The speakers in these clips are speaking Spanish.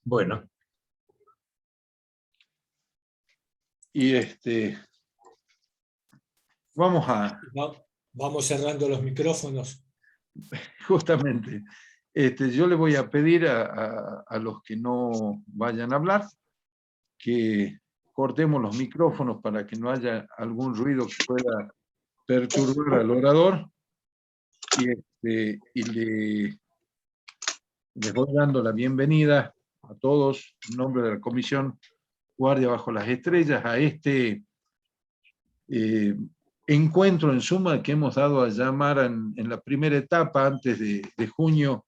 Bueno. Y vamos a... Vamos cerrando los micrófonos. Justamente. Yo le voy a pedir a los que no vayan a hablar que cortemos los micrófonos para que no haya algún ruido que pueda perturbar al orador. Y les voy dando la bienvenida a todos en nombre de la Comisión Guardia Bajo las Estrellas a este encuentro en suma que hemos dado a llamar en la primera etapa antes de junio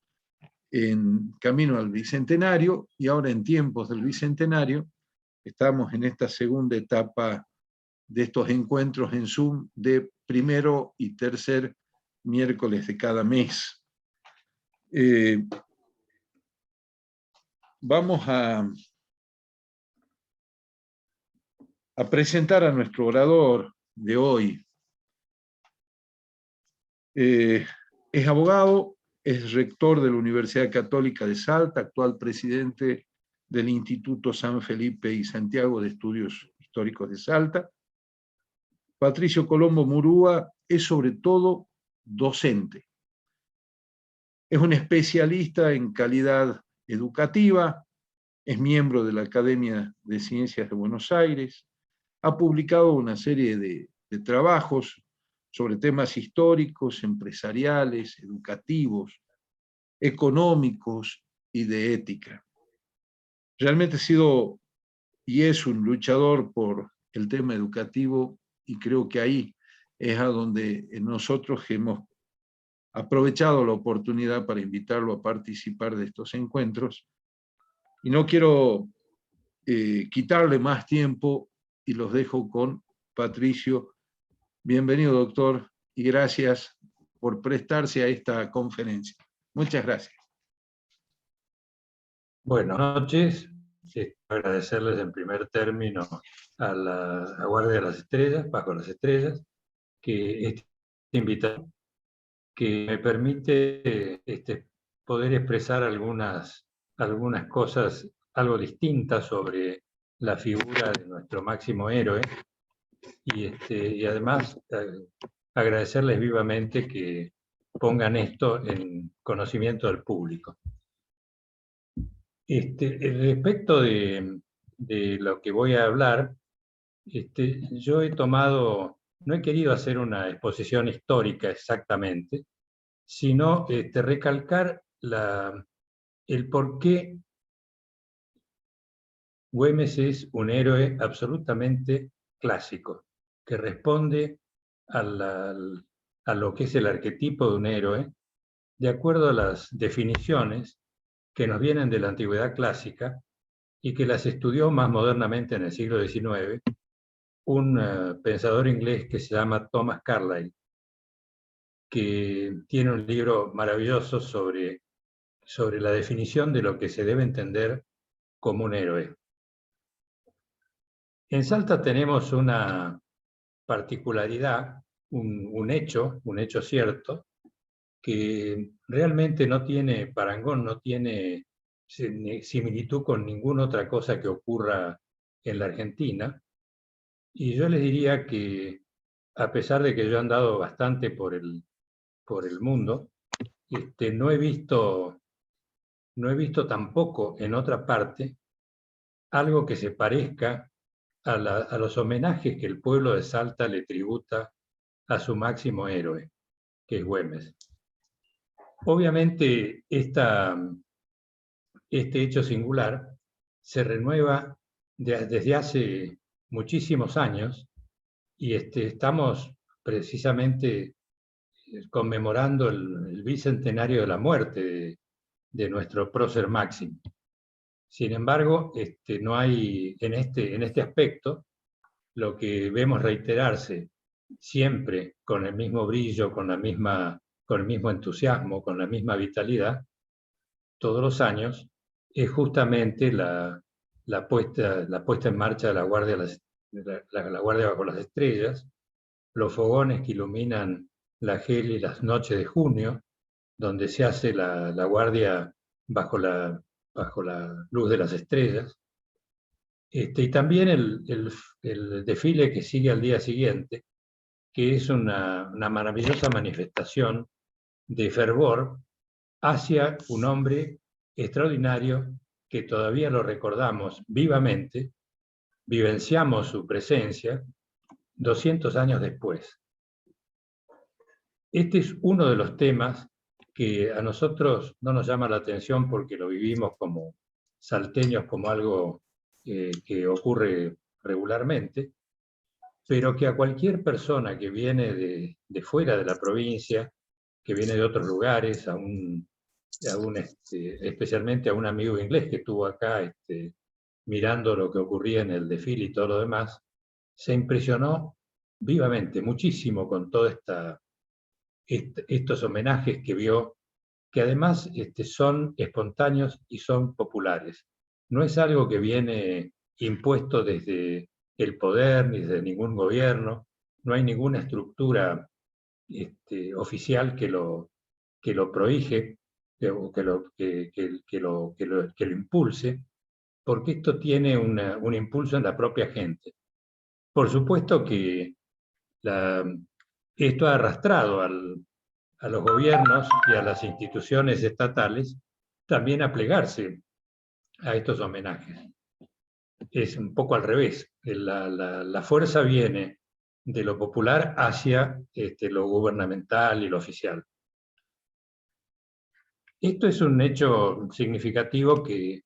en camino al Bicentenario, y ahora en tiempos del Bicentenario estamos en esta segunda etapa de estos encuentros en Zoom de primero y tercer miércoles de cada mes. Vamos a presentar a nuestro orador de hoy. Es abogado, es rector de la Universidad Católica de Salta, actual presidente del Instituto San Felipe y Santiago de Estudios Históricos de Salta. Patricio Colombo Murúa es sobre todo docente. Es un especialista en calidad educativa, es miembro de la Academia de Ciencias de Buenos Aires, ha publicado una serie de trabajos sobre temas históricos, empresariales, educativos, económicos y de ética. Realmente ha sido y es un luchador por el tema educativo, y creo que ahí es a donde nosotros hemos aprovechado la oportunidad para invitarlo a participar de estos encuentros. Y no quiero quitarle más tiempo y los dejo con Patricio. Bienvenido, doctor, y gracias por prestarse a esta conferencia. Muchas gracias. Buenas noches. Agradecerles en primer término a la Guardia de las Estrellas, Bajo las Estrellas, que esta invitación que me permite poder expresar algunas cosas algo distintas sobre la figura de nuestro máximo héroe, y además agradecerles vivamente que pongan esto en conocimiento del público. Respecto de lo que voy a hablar, yo no he querido hacer una exposición histórica exactamente, sino recalcar el por qué Güemes es un héroe absolutamente clásico, que responde a lo que es el arquetipo de un héroe, de acuerdo a las definiciones que nos vienen de la antigüedad clásica y que las estudió más modernamente en el siglo XIX, un pensador inglés que se llama Thomas Carlyle, que tiene un libro maravilloso sobre la definición de lo que se debe entender como un héroe. En Salta tenemos una particularidad, un hecho cierto, que realmente no tiene parangón, no tiene similitud con ninguna otra cosa que ocurra en la Argentina. Y yo les diría que, a pesar de que yo he andado bastante por el mundo, no he visto tampoco en otra parte algo que se parezca a los homenajes que el pueblo de Salta le tributa a su máximo héroe, que es Güemes. Obviamente, este hecho singular se renueva desde hace muchísimos años, y estamos precisamente conmemorando el bicentenario de la muerte de nuestro prócer máximo. Sin embargo, no hay en este aspecto, lo que vemos reiterarse siempre con el mismo brillo, con el mismo entusiasmo, con la misma vitalidad, todos los años, es justamente la puesta en marcha de la Guardia Bajo las Estrellas, los fogones que iluminan la gélidas noches de junio, donde se hace la guardia bajo la bajo la luz de las estrellas. Y también el desfile que sigue al día siguiente, que es una maravillosa manifestación de fervor hacia un hombre extraordinario que todavía lo recordamos vivamente, vivenciamos su presencia 200 años después. Este es uno de los temas que a nosotros no nos llama la atención porque lo vivimos como salteños, como algo que ocurre regularmente, pero que a cualquier persona que viene de fuera de la provincia, que viene de otros lugares, especialmente a un amigo inglés que estuvo acá mirando lo que ocurría en el desfile y todo lo demás, se impresionó vivamente, muchísimo con todos estos homenajes que vio, que además son espontáneos y son populares. No es algo que viene impuesto desde el poder ni desde ningún gobierno, no hay ninguna estructura oficial que lo prohíbe o que lo impulse, porque esto tiene un impulso en la propia gente. Por supuesto que esto ha arrastrado a los gobiernos y a las instituciones estatales también a plegarse a estos homenajes. Es un poco al revés. La fuerza viene de lo popular hacia lo gubernamental y lo oficial. Esto es un hecho significativo que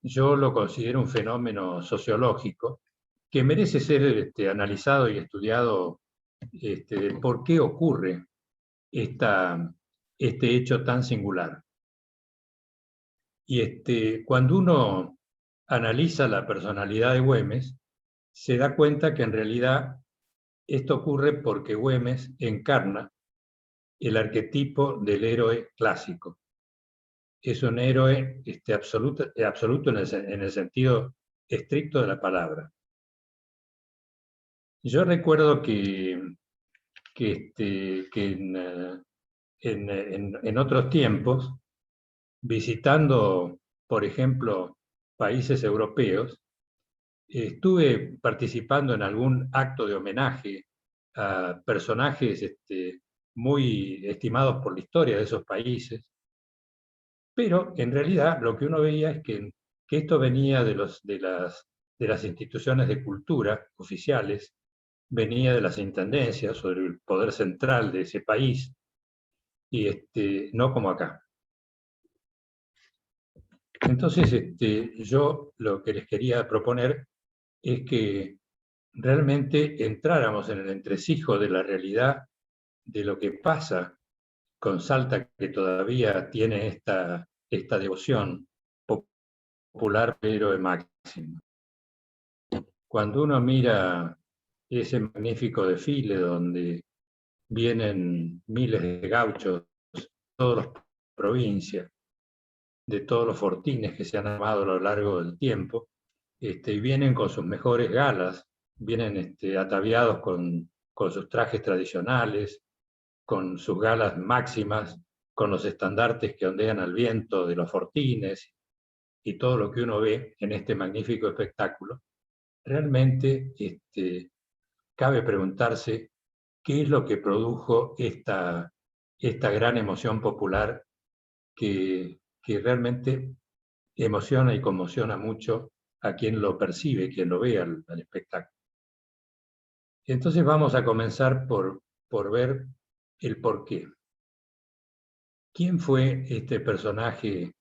yo lo considero un fenómeno sociológico que merece ser analizado y estudiado por qué ocurre este hecho tan singular. Y cuando uno analiza la personalidad de Güemes, se da cuenta que en realidad esto ocurre porque Güemes encarna el arquetipo del héroe clásico. Es un héroe absoluto en el sentido estricto de la palabra. Yo recuerdo que en otros tiempos, visitando, por ejemplo, países europeos, estuve participando en algún acto de homenaje a personajes muy estimados por la historia de esos países, pero en realidad lo que uno veía es que esto venía de las instituciones de cultura oficiales, venía de las intendencias o del poder central de ese país, y no como acá. Entonces, yo lo que les quería proponer es que realmente entráramos en el entresijo de la realidad de lo que pasa con Salta, que todavía tiene esta devoción popular pero de máximo. Cuando uno mira ese magnífico desfile donde vienen miles de gauchos de todas las provincias, de todos los fortines que se han armado a lo largo del tiempo, y vienen con sus mejores galas, vienen ataviados con sus trajes tradicionales, con sus galas máximas, con los estandartes que ondean al viento de los fortines y todo lo que uno ve en este magnífico espectáculo, realmente cabe preguntarse qué es lo que produjo esta gran emoción popular que realmente emociona y conmociona mucho a quien lo percibe, quien lo ve al espectáculo. Entonces vamos a comenzar por ver el porqué. ¿Quién fue este personaje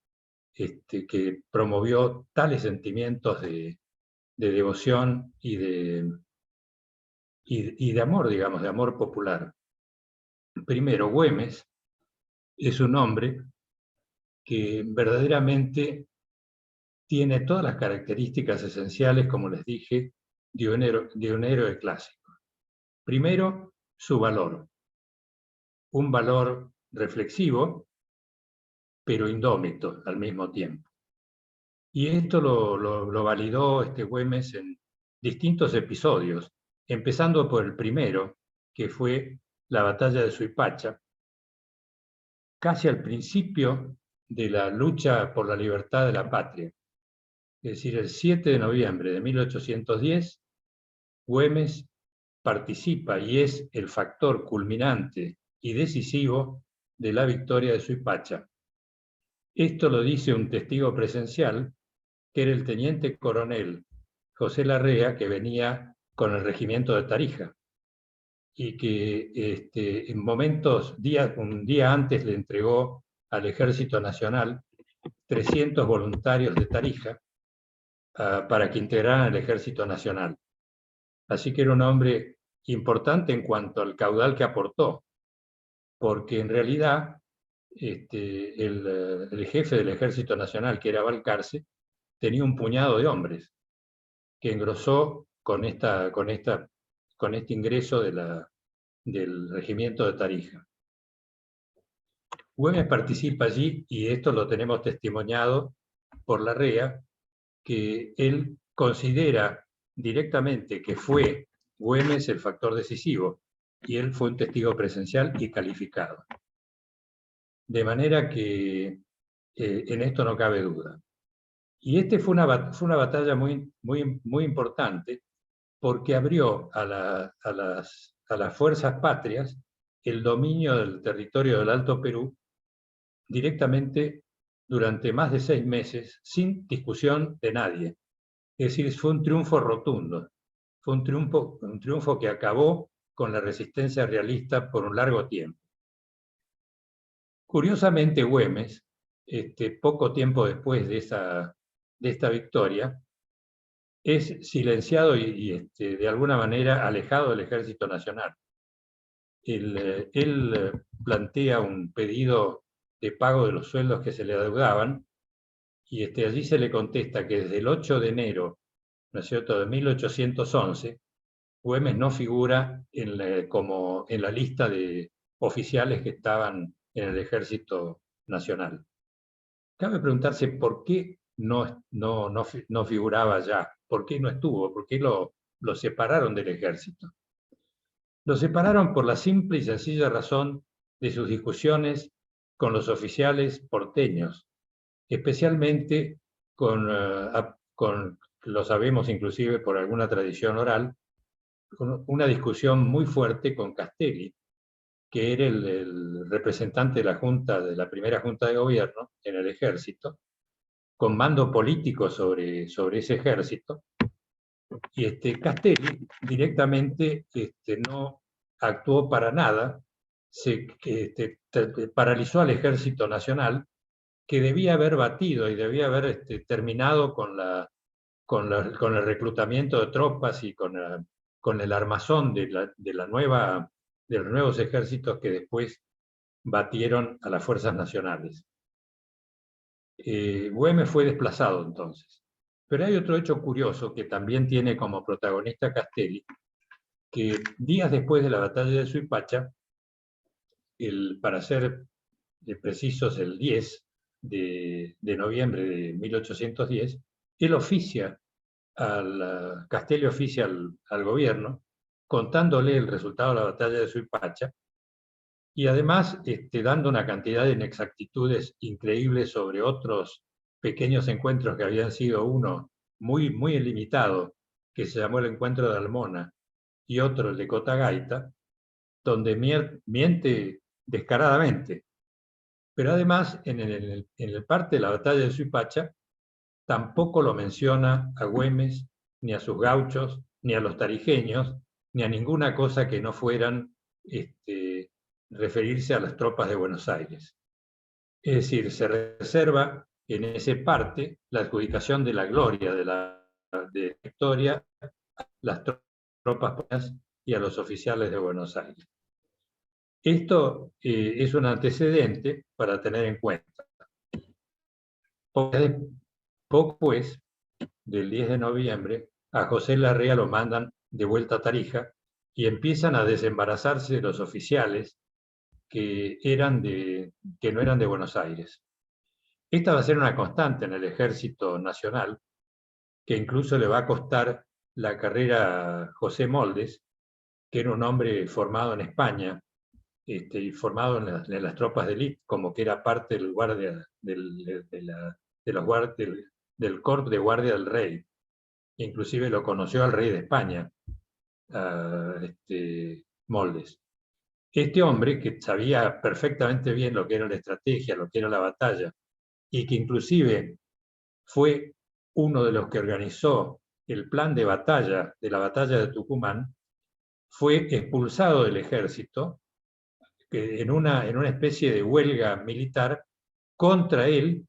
que promovió tales sentimientos de devoción y de amor, digamos, de amor popular? Primero, Güemes es un hombre que verdaderamente tiene todas las características esenciales, como les dije, de un héroe clásico. Primero, su valor. Un valor reflexivo, pero indómito al mismo tiempo. Y esto lo validó Güemes en distintos episodios, empezando por el primero, que fue la batalla de Suipacha. Casi al principio de la lucha por la libertad de la patria. Es decir, el 7 de noviembre de 1810, Güemes participa y es el factor culminante y decisivo de la victoria de Suipacha. Esto lo dice un testigo presencial, que era el teniente coronel José Larrea, que venía con el regimiento de Tarija, y que en momentos, un día antes le entregó al Ejército Nacional 300 voluntarios de Tarija para que integraran el Ejército Nacional. Así que era un hombre importante en cuanto al caudal que aportó, porque en realidad el jefe del Ejército Nacional, que era Balcarce, tenía un puñado de hombres que engrosó con este ingreso del regimiento de Tarija. Güemes participa allí, y esto lo tenemos testimoniado por Larrea, que él considera directamente que fue Güemes el factor decisivo, y él fue un testigo presencial y calificado. De manera que en esto no cabe duda. Y fue una batalla muy, muy, muy importante, porque abrió a las fuerzas patrias el dominio del territorio del Alto Perú directamente durante más de 6 meses, sin discusión de nadie. Es decir, fue un triunfo rotundo. Fue un triunfo que acabó con la resistencia realista por un largo tiempo. Curiosamente, Güemes, poco tiempo después de esta victoria, es silenciado y de alguna manera alejado del Ejército Nacional. Él plantea un pedido de pago de los sueldos que se le adeudaban, y allí se le contesta que desde el 8 de enero, ¿no es cierto?, de 1811, Güemes no figura como en la lista de oficiales que estaban en el Ejército Nacional. Cabe preguntarse por qué no figuraba ya, por qué no estuvo, por qué lo separaron del ejército. Lo separaron por la simple y sencilla razón de sus discusiones con los oficiales porteños, especialmente lo sabemos inclusive por alguna tradición oral, con una discusión muy fuerte con Castelli, que era el representante de la primera Junta de Gobierno en el ejército, con mando político sobre ese ejército, y Castelli directamente no actuó para nada, paralizó al Ejército Nacional, que debía haber batido y debía haber terminado con el reclutamiento de tropas y con el armazón de los nuevos ejércitos que después batieron a las fuerzas nacionales. Güemes fue desplazado entonces. Pero hay otro hecho curioso que también tiene como protagonista Castelli, que días después de la batalla de Suipacha, para ser precisos, el 10 de noviembre de 1810, él oficia Castelli oficia al gobierno contándole el resultado de la batalla de Suipacha, y además dando una cantidad de inexactitudes increíbles sobre otros pequeños encuentros que habían sido, uno muy, muy limitado, que se llamó el encuentro de Almona, y otro el de Cotagaita, donde miente descaradamente. Pero además, en el parte de la batalla de Suipacha, tampoco lo menciona a Güemes, ni a sus gauchos, ni a los tarijeños, ni a ninguna cosa que no fueran referirse a las tropas de Buenos Aires. Es decir, se reserva en ese parte la adjudicación de la gloria de la victoria a las tropas y a los oficiales de Buenos Aires. Esto es un antecedente para tener en cuenta. Poco después del 10 de noviembre, a José Larrea lo mandan de vuelta a Tarija, y empiezan a desembarazarse de los oficiales que no eran de Buenos Aires. Esta va a ser una constante en el Ejército Nacional, que incluso le va a costar la carrera a José Moldes, que era un hombre formado en España, y formado en las tropas de élite, como que era parte del guardia del corps de guardia del rey. Inclusive lo conoció al rey de España, Moldes. Este hombre, que sabía perfectamente bien lo que era la estrategia, lo que era la batalla, y que inclusive fue uno de los que organizó el plan de batalla de la batalla de Tucumán, fue expulsado del ejército en una especie de huelga militar contra él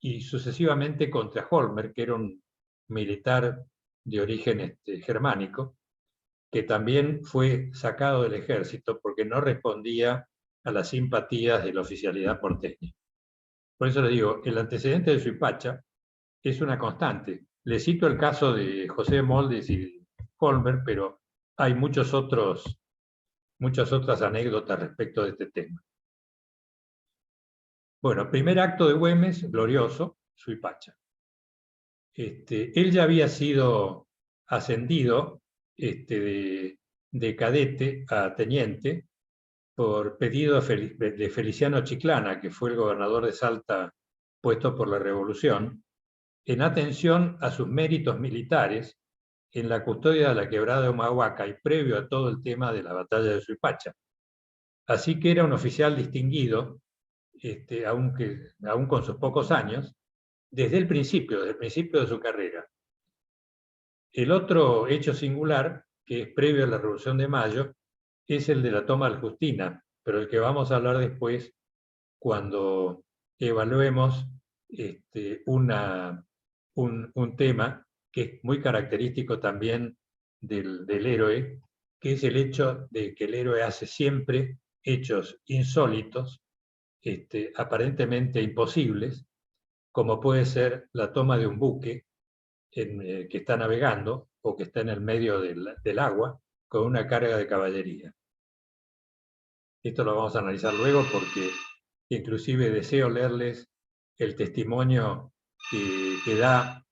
y sucesivamente contra Holmer, que era un militar de origen germánico, que también fue sacado del ejército porque no respondía a las simpatías de la oficialidad porteña. Por eso le digo, el antecedente de Suipacha es una constante. Le cito el caso de José Moldes y Holmer, pero hay muchas otras anécdotas respecto de este tema. Bueno, primer acto de Güemes, glorioso, Suipacha. Él ya había sido ascendido de cadete a teniente por pedido de Feliciano Chiclana, que fue el gobernador de Salta puesto por la Revolución, en atención a sus méritos militares en la custodia de la quebrada de Humahuaca y previo a todo el tema de la batalla de Suipacha. Así que era un oficial distinguido, aún con sus pocos años, desde el principio de su carrera. El otro hecho singular, que es previo a la Revolución de Mayo, es el de la toma de Justina, pero el que vamos a hablar después cuando evaluemos un tema que es muy característico también del héroe, que es el hecho de que el héroe hace siempre hechos insólitos, aparentemente imposibles, como puede ser la toma de un buque que está navegando o que está en el medio del agua con una carga de caballería. Esto lo vamos a analizar luego porque inclusive deseo leerles el testimonio que da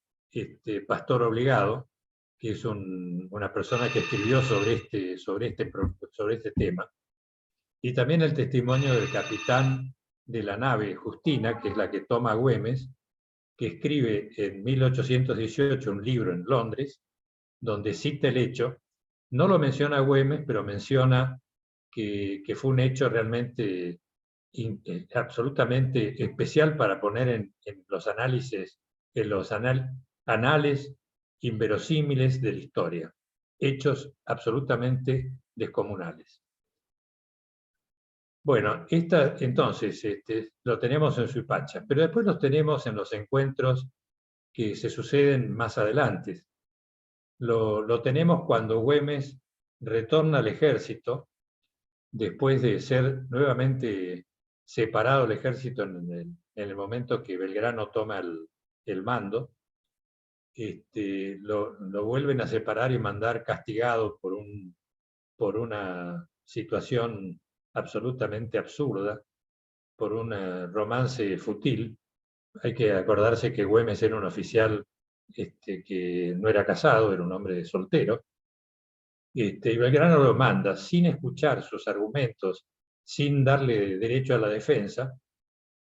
Pastor Obligado, que es una persona que escribió sobre este tema, y también el testimonio del capitán de la nave Justina, que es la que toma Güemes, que escribe en 1818 un libro en Londres, donde cita el hecho. No lo menciona Güemes, pero menciona que fue un hecho realmente absolutamente especial para poner en los análisis, en los anales inverosímiles de la historia. Hechos absolutamente descomunales. Bueno, entonces lo tenemos en Suipacha, pero después los tenemos en los encuentros que se suceden más adelante. Lo tenemos cuando Güemes retorna al ejército, después de ser nuevamente separado el ejército en el momento que Belgrano toma el mando. Lo vuelven a separar y mandar castigado por una situación absolutamente absurda, por un romance fútil. Hay que acordarse que Güemes era un oficial que no era casado, era un hombre soltero, y Belgrano lo manda sin escuchar sus argumentos, sin darle derecho a la defensa,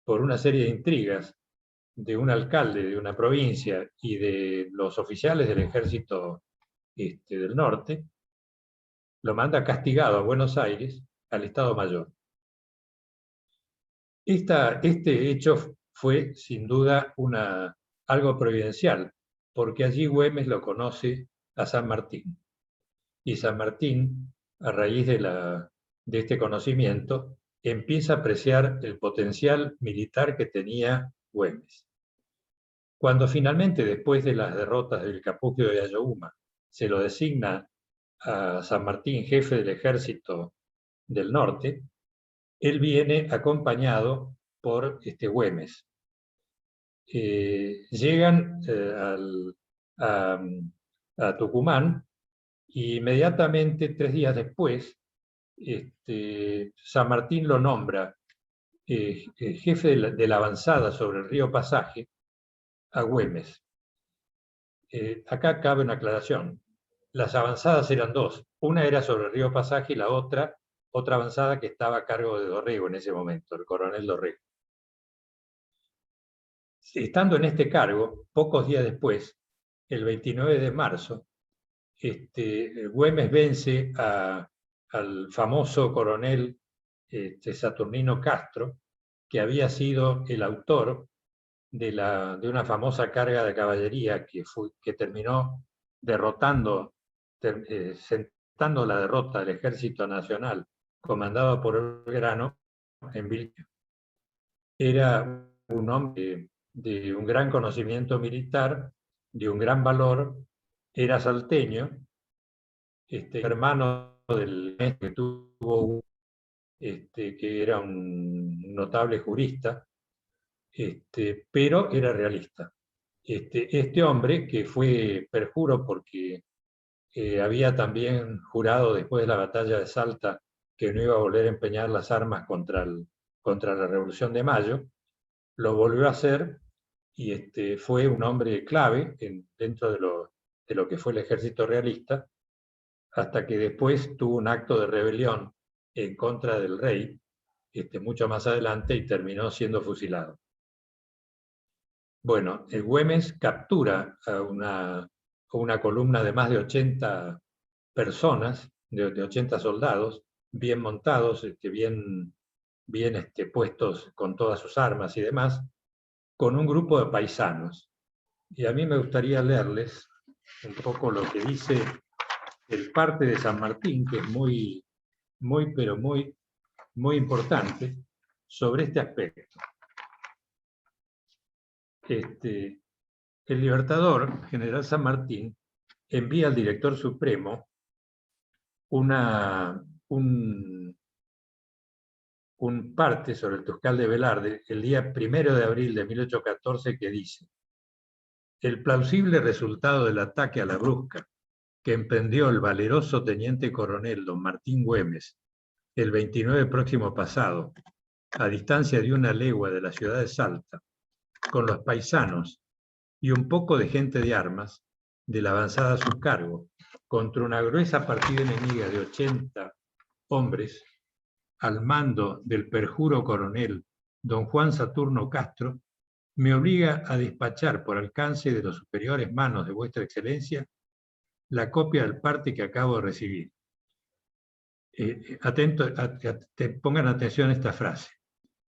por una serie de intrigas de un alcalde de una provincia y de los oficiales del ejército del norte, lo manda castigado a Buenos Aires, al Estado Mayor. Este hecho fue sin duda algo providencial, porque allí Güemes lo conoce a San Martín. Y San Martín, a raíz de este conocimiento, empieza a apreciar el potencial militar que tenía Güemes. Cuando finalmente, después de las derrotas del Capugio de Ayohuma, se lo designa a San Martín jefe del ejército del norte, él viene acompañado por Güemes. Llegan a Tucumán y inmediatamente, 3 días después, San Martín lo nombra jefe de la avanzada sobre el río Pasaje a Güemes. Acá cabe una aclaración. Las avanzadas eran 2. Una era sobre el río Pasaje y la otra otra avanzada que estaba a cargo de Dorrego en ese momento, el coronel Dorrego. Estando en este cargo, pocos días después, el 29 de marzo, Güemes vence al famoso coronel Saturnino Castro, que había sido el autor de una famosa carga de caballería que terminó derrotando, sentando la derrota del Ejército Nacional comandado por Belgrano en Vilca. Era un hombre de un gran conocimiento militar, de un gran valor, era salteño, hermano del que tuvo, que era un notable jurista, pero era realista. Este hombre, que fue perjuro porque había también jurado después de la batalla de Salta que no iba a volver a empeñar las armas contra la Revolución de Mayo, lo volvió a hacer y fue un hombre clave dentro de lo que fue el ejército realista, hasta que después tuvo un acto de rebelión en contra del rey, mucho más adelante, y terminó siendo fusilado. Bueno, el Güemes captura a una columna de más de 80 personas, de 80 soldados, bien montados, bien puestos con todas sus armas y demás, con un grupo de paisanos. Y a mí me gustaría leerles un poco lo que dice el parte de San Martín, que es muy importante sobre este aspecto. El Libertador, general San Martín, envía al director supremo un parte sobre el Toscal de Velarde el día 1 de abril de 1814 que dice: el plausible resultado del ataque a la Brusca que emprendió el valeroso teniente coronel don Martín Güemes el 29 próximo pasado, a distancia de 1 legua de la ciudad de Salta, con los paisanos y un poco de gente de armas de la avanzada a su cargo, contra una gruesa partida enemiga de 80 hombres, al mando del perjuro coronel don Juan Saturno Castro, me obliga a despachar por alcance de los superiores manos de vuestra excelencia la copia del parte que acabo de recibir. Pongan atención a esta frase.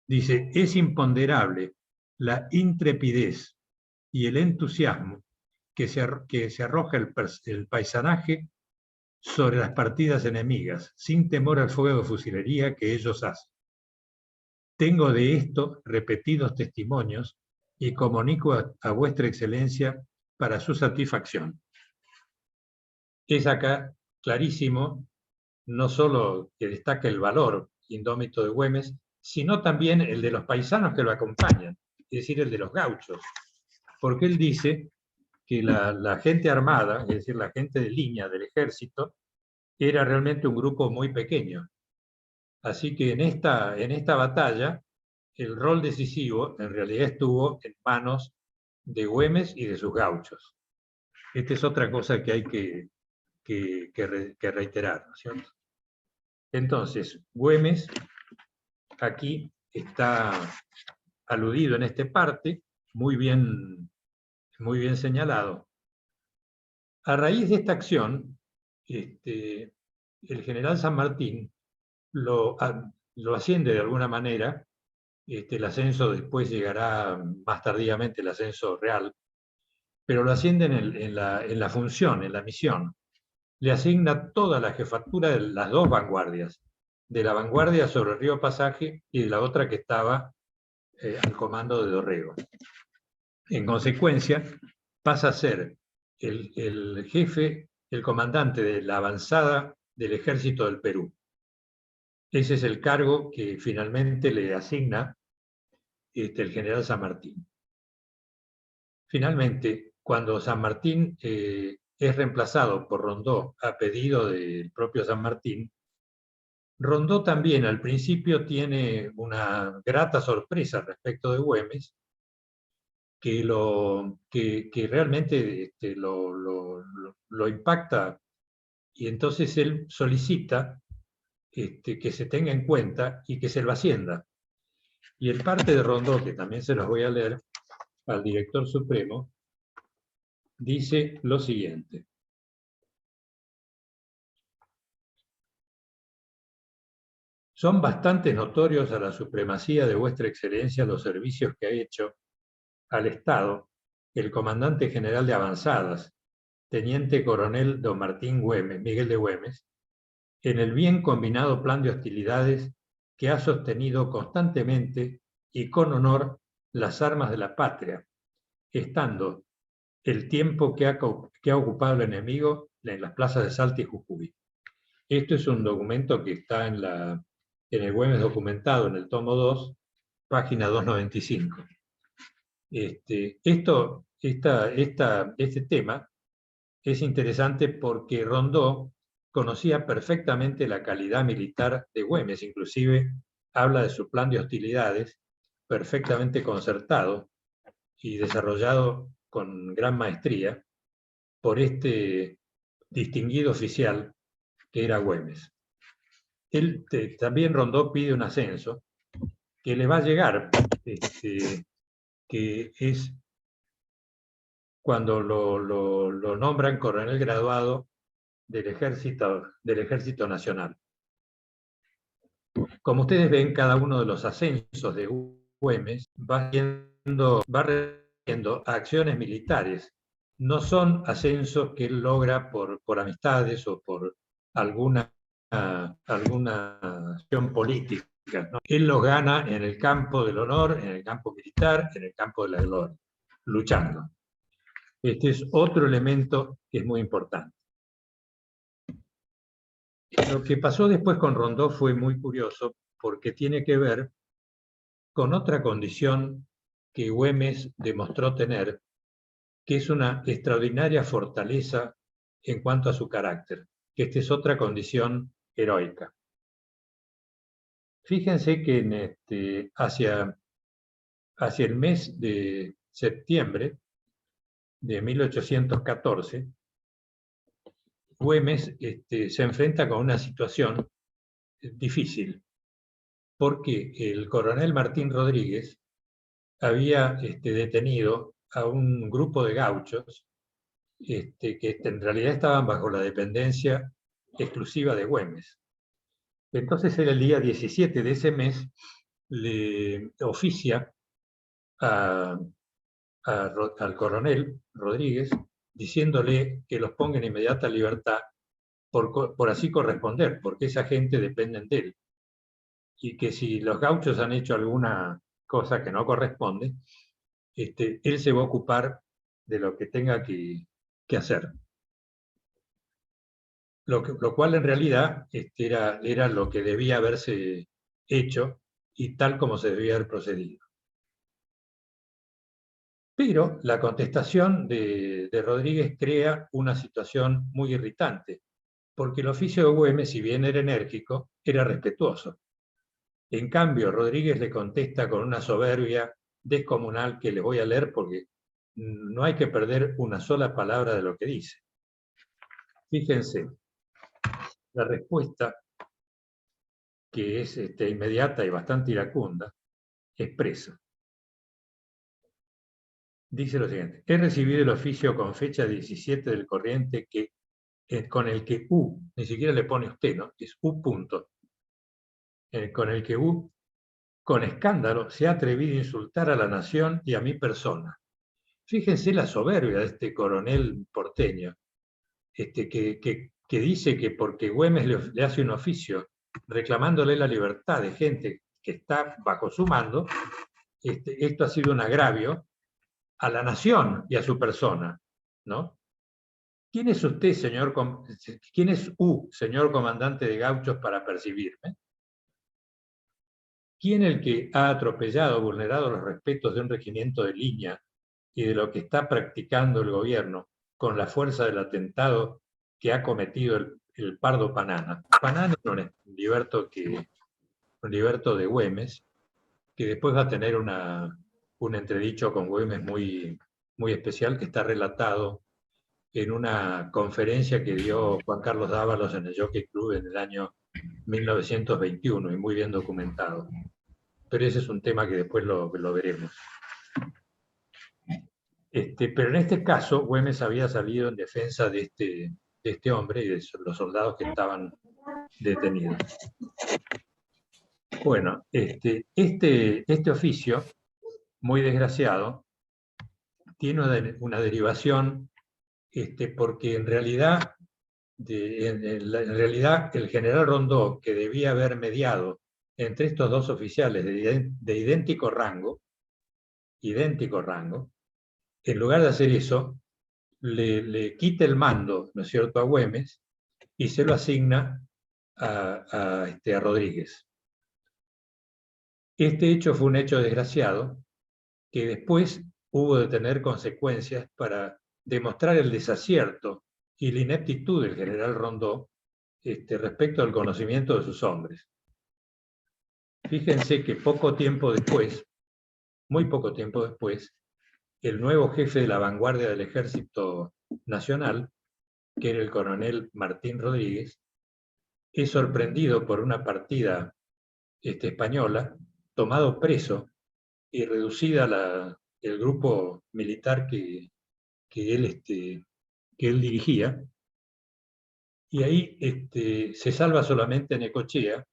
Dice: es imponderable la intrepidez y el entusiasmo que se arroja el paisanaje sobre las partidas enemigas, sin temor al fuego de fusilería que ellos hacen. Tengo de esto repetidos testimonios y comunico a vuestra excelencia para su satisfacción. Es acá clarísimo, no solo que destaca el valor indómito de Güemes, sino también el de los paisanos que lo acompañan, es decir, el de los gauchos, porque él dice que la gente armada, es decir, la gente de línea del ejército, era realmente un grupo muy pequeño. Así que en esta batalla, el rol decisivo en realidad estuvo en manos de Güemes y de sus gauchos. Esta es otra cosa que hay que reiterar, ¿no es cierto? Entonces, Güemes aquí está aludido en este parte, muy bien señalado. A raíz de esta acción, el general San Martín lo asciende de alguna manera. El ascenso después llegará más tardíamente, el ascenso real, pero lo ascienden en la función, en la misión. Le asigna toda la jefatura de las dos vanguardias, de la vanguardia sobre el río Pasaje y de la otra que estaba al comando de Dorrego. En consecuencia, pasa a ser el jefe, el comandante de la avanzada del Ejército del Perú. Ese es el cargo que finalmente le asigna el general San Martín. Finalmente, cuando San Martín es reemplazado por Rondó a pedido del propio San Martín, Rondó también al principio tiene una grata sorpresa respecto de Güemes, que realmente lo impacta, y entonces él solicita que se tenga en cuenta y que se lo ascienda. Y el parte de Rondó, que también se los voy a leer al director supremo, dice lo siguiente. Son bastante notorios a la supremacía de vuestra excelencia los servicios que ha hecho al Estado el comandante general de avanzadas, teniente coronel don Martín Güemes, Miguel de Güemes, en el bien combinado plan de hostilidades que ha sostenido constantemente y con honor las armas de la patria, estando el tiempo que ha ocupado el enemigo en las plazas de Salta y Jujuy. Esto es un documento que está en el Güemes documentado, en el tomo 2, página 295. Este tema es interesante porque Rondó conocía perfectamente la calidad militar de Güemes, inclusive habla de su plan de hostilidades, perfectamente concertado y desarrollado con gran maestría por este distinguido oficial que era Güemes. También Rondó pide un ascenso que le va a llegar, que es cuando lo nombran coronel graduado del Ejército Nacional. Como ustedes ven, cada uno de los ascensos de Güemes va recibiendo acciones militares. No son ascensos que él logra por amistades o por alguna acción política, ¿no? Él los gana en el campo del honor, en el campo militar, en el campo de la gloria, luchando. Este es otro elemento que es muy importante. Lo que pasó después con Rondó fue muy curioso porque tiene que ver con otra condición que Güemes demostró tener, que es una extraordinaria fortaleza en cuanto a su carácter, que esta es otra condición heroica. Fíjense que hacia el mes de septiembre de 1814, Güemes se enfrenta con una situación difícil, porque el coronel Martín Rodríguez había detenido a un grupo de gauchos que en realidad estaban bajo la dependencia exclusiva de Güemes. Entonces él el día 17 de ese mes le oficia al coronel Rodríguez diciéndole que los ponga en inmediata libertad por así corresponder, porque esa gente depende de él. Y que si los gauchos han hecho alguna cosa que no corresponde, él se va a ocupar de lo que tenga que hacer. Lo cual en realidad era lo que debía haberse hecho y tal como se debía haber procedido. Pero la contestación de Rodríguez crea una situación muy irritante, porque el oficio de Güemes, si bien era enérgico, era respetuoso. En cambio, Rodríguez le contesta con una soberbia descomunal que le voy a leer porque no hay que perder una sola palabra de lo que dice. Fíjense, la respuesta, que es inmediata y bastante iracunda, expresa. Dice lo siguiente: he recibido el oficio con fecha 17 del corriente con el que U, ni siquiera le pone usted, ¿no? Es U punto. Con el que U, con escándalo, se ha atrevido a insultar a la nación y a mi persona. Fíjense la soberbia de este coronel porteño, que dice que porque Güemes le hace un oficio reclamándole la libertad de gente que está bajo su mando, esto ha sido un agravio a la nación y a su persona, ¿no? ¿Quién es usted, quién es señor comandante de gauchos, para percibirme? ¿Quién el que ha atropellado, vulnerado los respetos de un regimiento de línea y de lo que está practicando el gobierno con la fuerza del atentado que ha cometido el Pardo Panana? Panana es un liberto de Güemes, que después va a tener un entredicho con Güemes muy, muy especial, que está relatado en una conferencia que dio Juan Carlos Dávalos en el Jockey Club en el año 1921 y muy bien documentado. Pero ese es un tema que después lo veremos. Pero en este caso, Güemes había salido en defensa de este hombre y de los soldados que estaban detenidos. Bueno, este oficio, muy desgraciado, tiene una derivación, porque en realidad el general Rondó, que debía haber mediado entre estos dos oficiales de idéntico rango, en lugar de hacer eso, le quita el mando, ¿no es cierto?, a Güemes y se lo asigna a Rodríguez. Este hecho fue un hecho desgraciado que después hubo de tener consecuencias para demostrar el desacierto y la ineptitud del general Rondó respecto al conocimiento de sus hombres. Fíjense que poco tiempo después, muy poco tiempo después, el nuevo jefe de la vanguardia del Ejército Nacional, que era el coronel Martín Rodríguez, es sorprendido por una partida española, tomado preso y reducida el grupo militar que él dirigía, y ahí se salva solamente Necochea,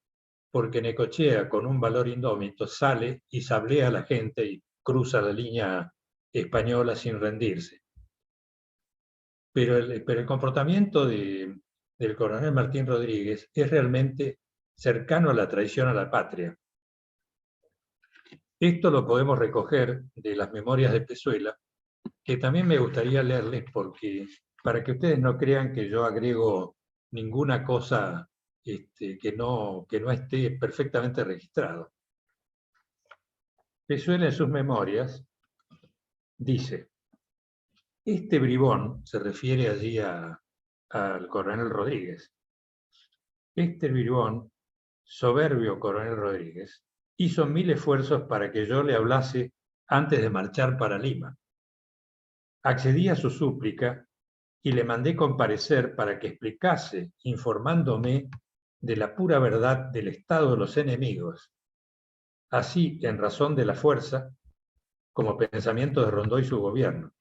porque Necochea, con un valor indómito, sale y sablea a la gente y cruza la línea española sin rendirse. Pero el comportamiento del coronel Martín Rodríguez es realmente cercano a la traición a la patria. Esto lo podemos recoger de las memorias de Pezuela, que también me gustaría leerles para que ustedes no crean que yo agrego ninguna cosa que no esté perfectamente registrado. Pezuela en sus memorias dice: este bribón, se refiere allí al coronel Rodríguez, este bribón, soberbio coronel Rodríguez, hizo 1000 esfuerzos para que yo le hablase antes de marchar para Lima. Accedí a su súplica y le mandé comparecer para que explicase, informándome de la pura verdad del estado de los enemigos, así en razón de la fuerza, como pensamiento de Rondó y su gobierno.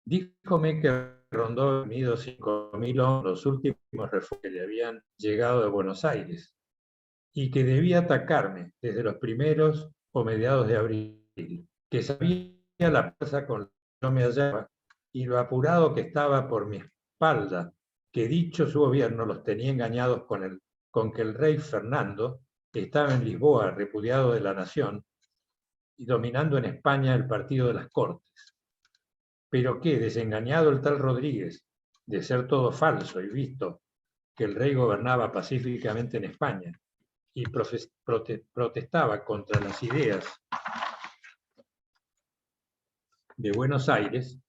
Díjome que Rondó había unido 5000 hombres, los últimos refuerzos que le habían llegado de Buenos Aires, y que debía atacarme desde los primeros o mediados de abril, que sabía la fuerza con la que yo me hallaba y lo apurado que estaba por mi espalda, que dicho su gobierno los tenía engañados con que el rey Fernando estaba en Lisboa, repudiado de la nación, y dominando en España el partido de las Cortes. Pero que, desengañado el tal Rodríguez de ser todo falso y visto que el rey gobernaba pacíficamente en España y protestaba contra las ideas de Buenos Aires,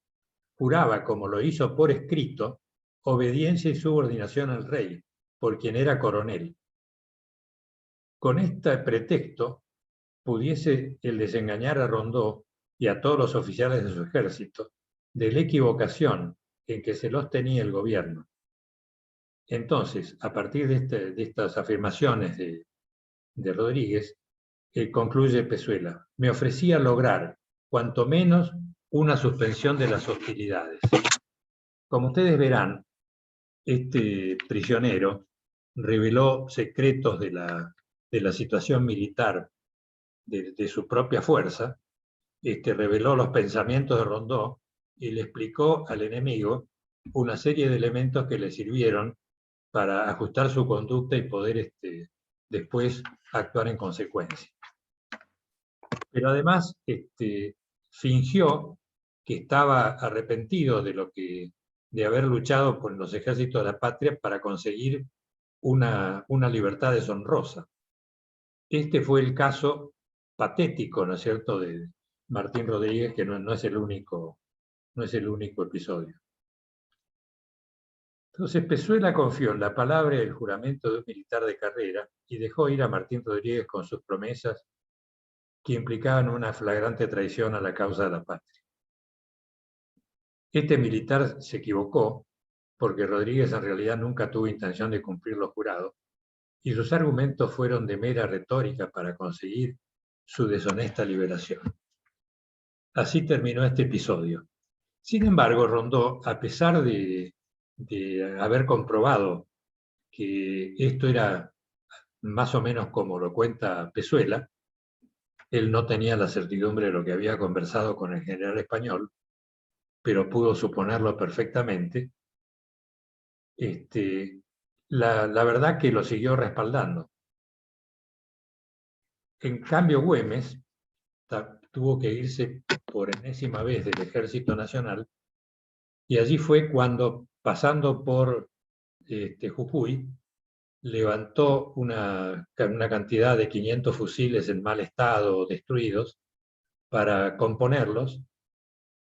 juraba, como lo hizo por escrito, obediencia y subordinación al rey, por quien era coronel. Con este pretexto pudiese el desengañar a Rondó y a todos los oficiales de su ejército de la equivocación en que se los tenía el gobierno. Entonces, a partir de estas afirmaciones de Rodríguez, concluye Pezuela: me ofrecía lograr, cuanto menos, una suspensión de las hostilidades. Como ustedes verán, este prisionero reveló secretos de la situación militar de su propia fuerza, reveló los pensamientos de Rondó y le explicó al enemigo una serie de elementos que le sirvieron para ajustar su conducta y poder después actuar en consecuencia. Pero además fingió que estaba arrepentido de haber luchado por los ejércitos de la patria para conseguir una libertad deshonrosa. Este fue el caso patético, ¿no es cierto?, de Martín Rodríguez, que no es el único episodio. Entonces Pezuela confió en la palabra y el juramento de un militar de carrera y dejó ir a Martín Rodríguez con sus promesas que implicaban una flagrante traición a la causa de la patria. Este militar se equivocó, porque Rodríguez en realidad nunca tuvo intención de cumplir lo jurado, y sus argumentos fueron de mera retórica para conseguir su deshonesta liberación. Así terminó este episodio. Sin embargo, Rondeau, a pesar de haber comprobado que esto era más o menos como lo cuenta Pezuela, él no tenía la certidumbre de lo que había conversado con el general español, pero pudo suponerlo perfectamente. La verdad que lo siguió respaldando. En cambio, Güemes tuvo que irse por enésima vez del Ejército Nacional, y allí fue cuando, pasando por Jujuy, levantó una cantidad de 500 fusiles en mal estado o destruidos para componerlos,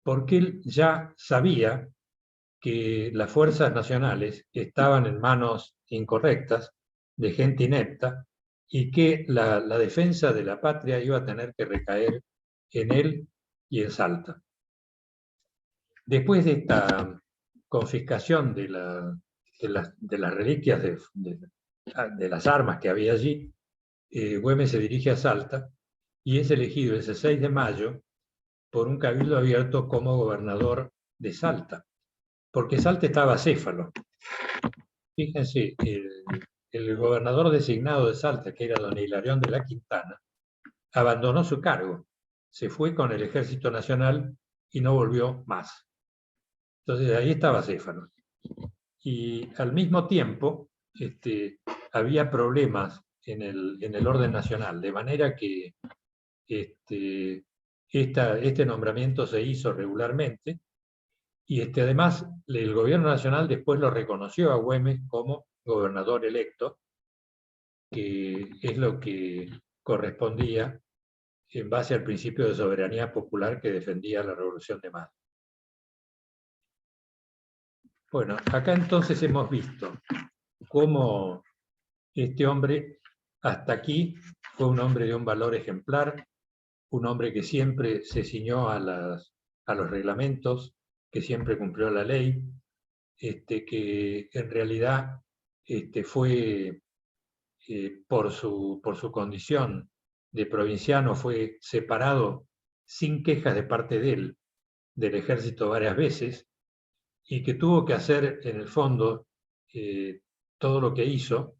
porque él ya sabía que las fuerzas nacionales estaban en manos incorrectas, de gente inepta, y que la defensa de la patria iba a tener que recaer en él y en Salta. Después de esta confiscación de las reliquias de las armas que había allí, Güemes se dirige a Salta y es elegido ese 6 de mayo por un cabildo abierto como gobernador de Salta, porque Salta estaba acéfalo. Fíjense, el gobernador designado de Salta, que era don Hilarión de la Quintana, abandonó su cargo, se fue con el Ejército Nacional y no volvió más. Entonces ahí estaba acéfalo. Y al mismo tiempo había problemas en el orden nacional, de manera que este nombramiento se hizo regularmente, y además el gobierno nacional después lo reconoció a Güemes como gobernador electo, que es lo que correspondía en base al principio de soberanía popular que defendía la Revolución de Mayo. Bueno, acá entonces hemos visto cómo este hombre hasta aquí fue un hombre de un valor ejemplar, un hombre que siempre se ciñó a los reglamentos, que siempre cumplió la ley, que en realidad fue, por su condición de provinciano, fue separado sin quejas de parte de él del ejército varias veces, y que tuvo que hacer en el fondo todo lo que hizo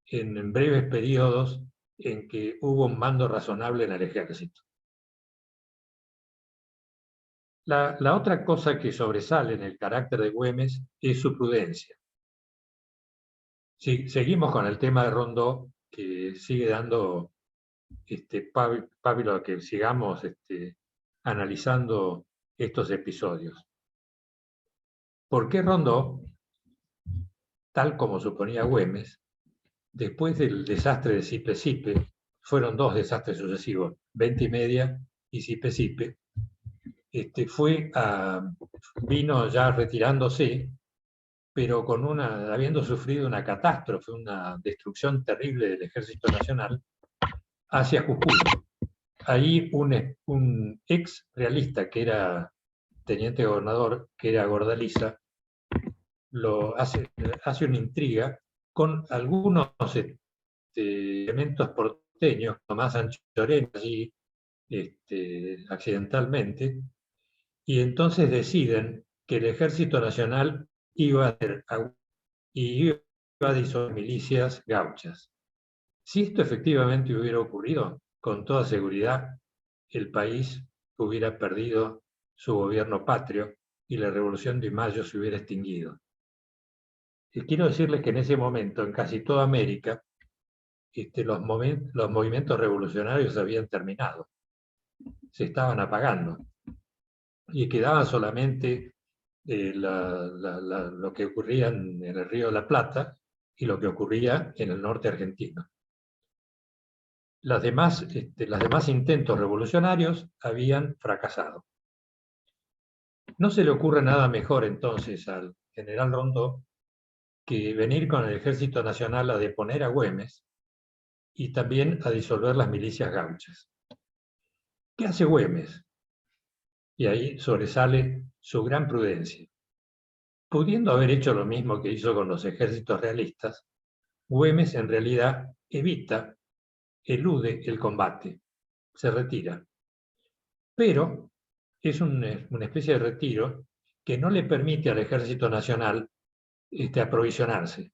en breves periodos en que hubo un mando razonable en el ejército. La otra cosa que sobresale en el carácter de Güemes es su prudencia. Si seguimos con el tema de Rondeau, que sigue dando pábulo a que sigamos analizando estos episodios. ¿Por qué Rondeau, tal como suponía Güemes, después del desastre de Sipe-Sipe, fueron dos desastres sucesivos, Venta y Media y Sipe-Sipe, vino ya retirándose, pero habiendo sufrido una catástrofe, una destrucción terrible del Ejército Nacional, hacia Jujuy. Ahí un ex realista que era teniente gobernador, que era Gordaliza, hace una intriga con algunos elementos porteños, Tomás Anchorena allí accidentalmente, y entonces deciden que el Ejército Nacional iba a disolver milicias gauchas. Si esto efectivamente hubiera ocurrido, con toda seguridad el país hubiera perdido su gobierno patrio y la Revolución de Mayo se hubiera extinguido. Y quiero decirles que en ese momento, en casi toda América, los movimientos revolucionarios habían terminado, se estaban apagando, y quedaba solamente lo que ocurría en el Río de la Plata y lo que ocurría en el norte argentino. Los demás intentos revolucionarios habían fracasado. No se le ocurre nada mejor entonces al general Rondeau que venir con el Ejército Nacional a deponer a Güemes y también a disolver las milicias gauchas. ¿Qué hace Güemes? Y ahí sobresale su gran prudencia. Pudiendo haber hecho lo mismo que hizo con los ejércitos realistas, Güemes en realidad elude el combate, se retira. Pero es una especie de retiro que no le permite al Ejército Nacional aprovisionarse,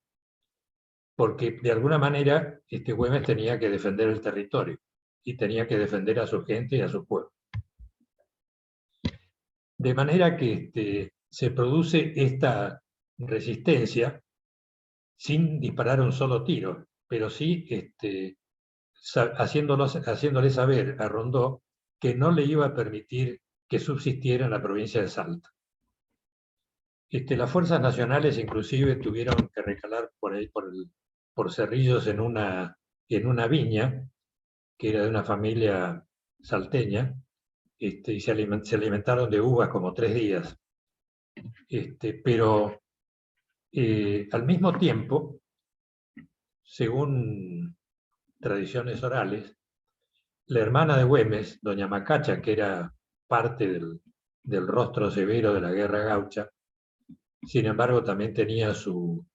porque de alguna manera Güemes tenía que defender el territorio y tenía que defender a su gente y a su pueblo. De manera que se produce esta resistencia sin disparar un solo tiro, pero sí haciéndole saber a Rondó que no le iba a permitir que subsistiera en la provincia de Salta. Las fuerzas nacionales inclusive tuvieron que recalar por ahí por Cerrillos en una viña, que era de una familia salteña, y se alimentaron de uvas como 3 días. Pero al mismo tiempo, según tradiciones orales, la hermana de Güemes, doña Macacha, que era parte del rostro severo de la guerra gaucha, sin embargo también tenía su